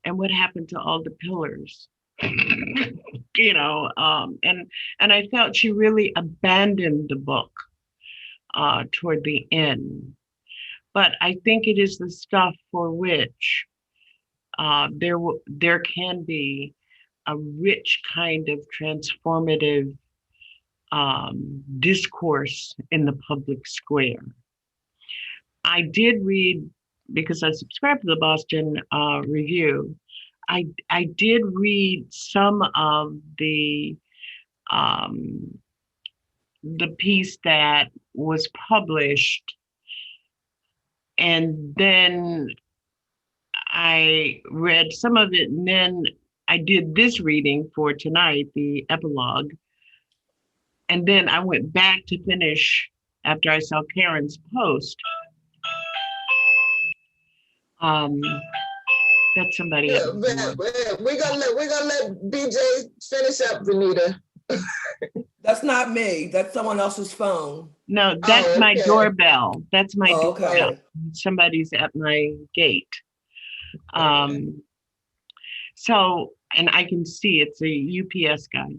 And what happened to all the pillars? And I felt she really abandoned the book toward the end. But I think it is the stuff for which there can be a rich kind of transformative discourse in the public square. I did read, because I subscribed to the Boston Review, I did read some of the piece that was published, and then I read some of it, and then I did this reading for tonight, the epilogue. And then I went back to finish after I saw Karen's post. That's somebody else. We're gonna let BJ finish up, Venita. That's not me. That's someone else's phone. No, that's my doorbell. That's my doorbell. Okay. Somebody's at my gate. So, and I can see it's a UPS guy.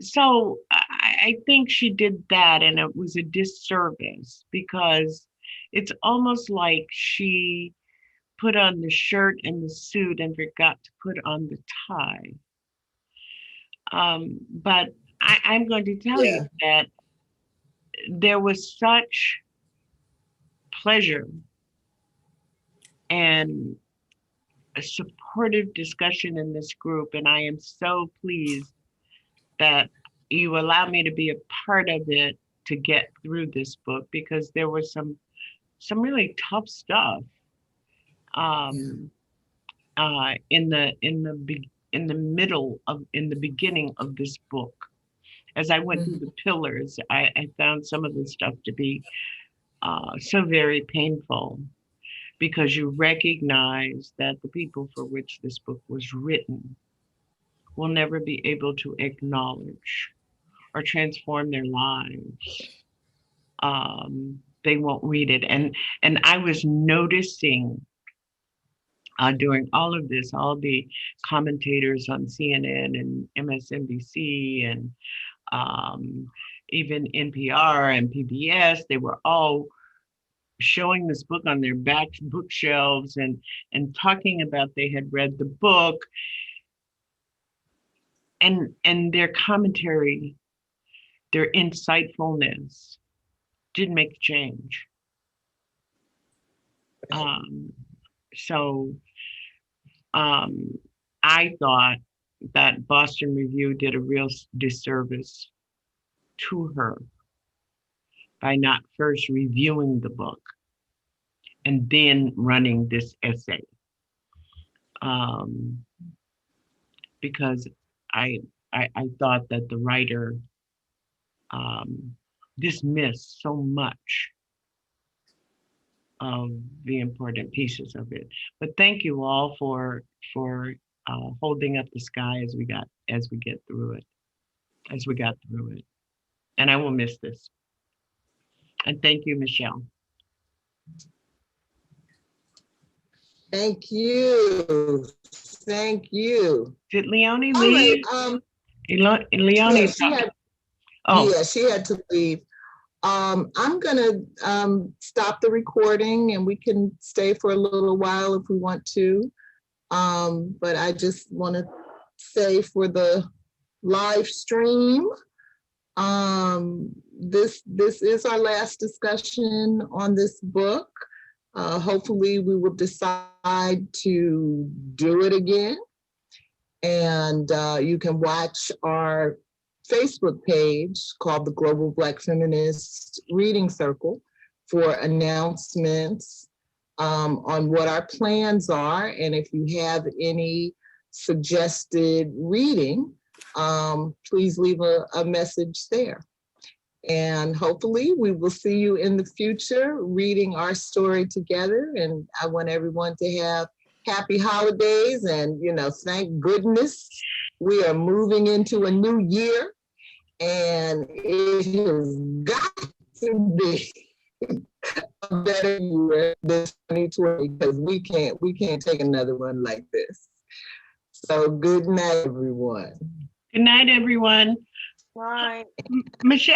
So I think she did that, and it was a disservice, because it's almost like she put on the shirt and the suit and forgot to put on the tie. But I'm going to tell you that there was such pleasure and a supportive discussion in this group, and I am so pleased that you allowed me to be a part of it to get through this book, because there was some really tough stuff in the beginning of this book. As I went through the pillars, I found some of the stuff to be so very painful, because you recognize that the people for which this book was written will never be able to acknowledge or transform their lives. They won't read it. And I was noticing during all of this, all the commentators on CNN and MSNBC and even NPR and PBS, they were all showing this book on their back bookshelves and talking about they had read the book, and their commentary, their insightfulness didn't make a change. I thought that Boston Review did a real disservice to her by not first reviewing the book and then running this essay. Because I thought that the writer dismissed so much of the important pieces of it. But thank you all for holding up the sky as we got through it. And I will miss this. And thank you, Michelle. Thank you. Thank you. Did Leonie All right. leave? Leonie. Yeah, she had, Oh, yeah, she had to leave. I'm gonna stop the recording and we can stay for a little while if we want to. But I just want to say for the live stream, this is our last discussion on this book. Hopefully we will decide to do it again. And you can watch our Facebook page called the Global Black Feminist Reading Circle for announcements on what our plans are. And if you have any suggested reading, please leave a message there. And hopefully we will see you in the future reading our story together. And I want everyone to have happy holidays. And, you know, thank goodness we are moving into a new year. And it has got to be a better year than 2020 because we can't take another one like this. So good night, everyone. good night, everyone. Right. Michelle.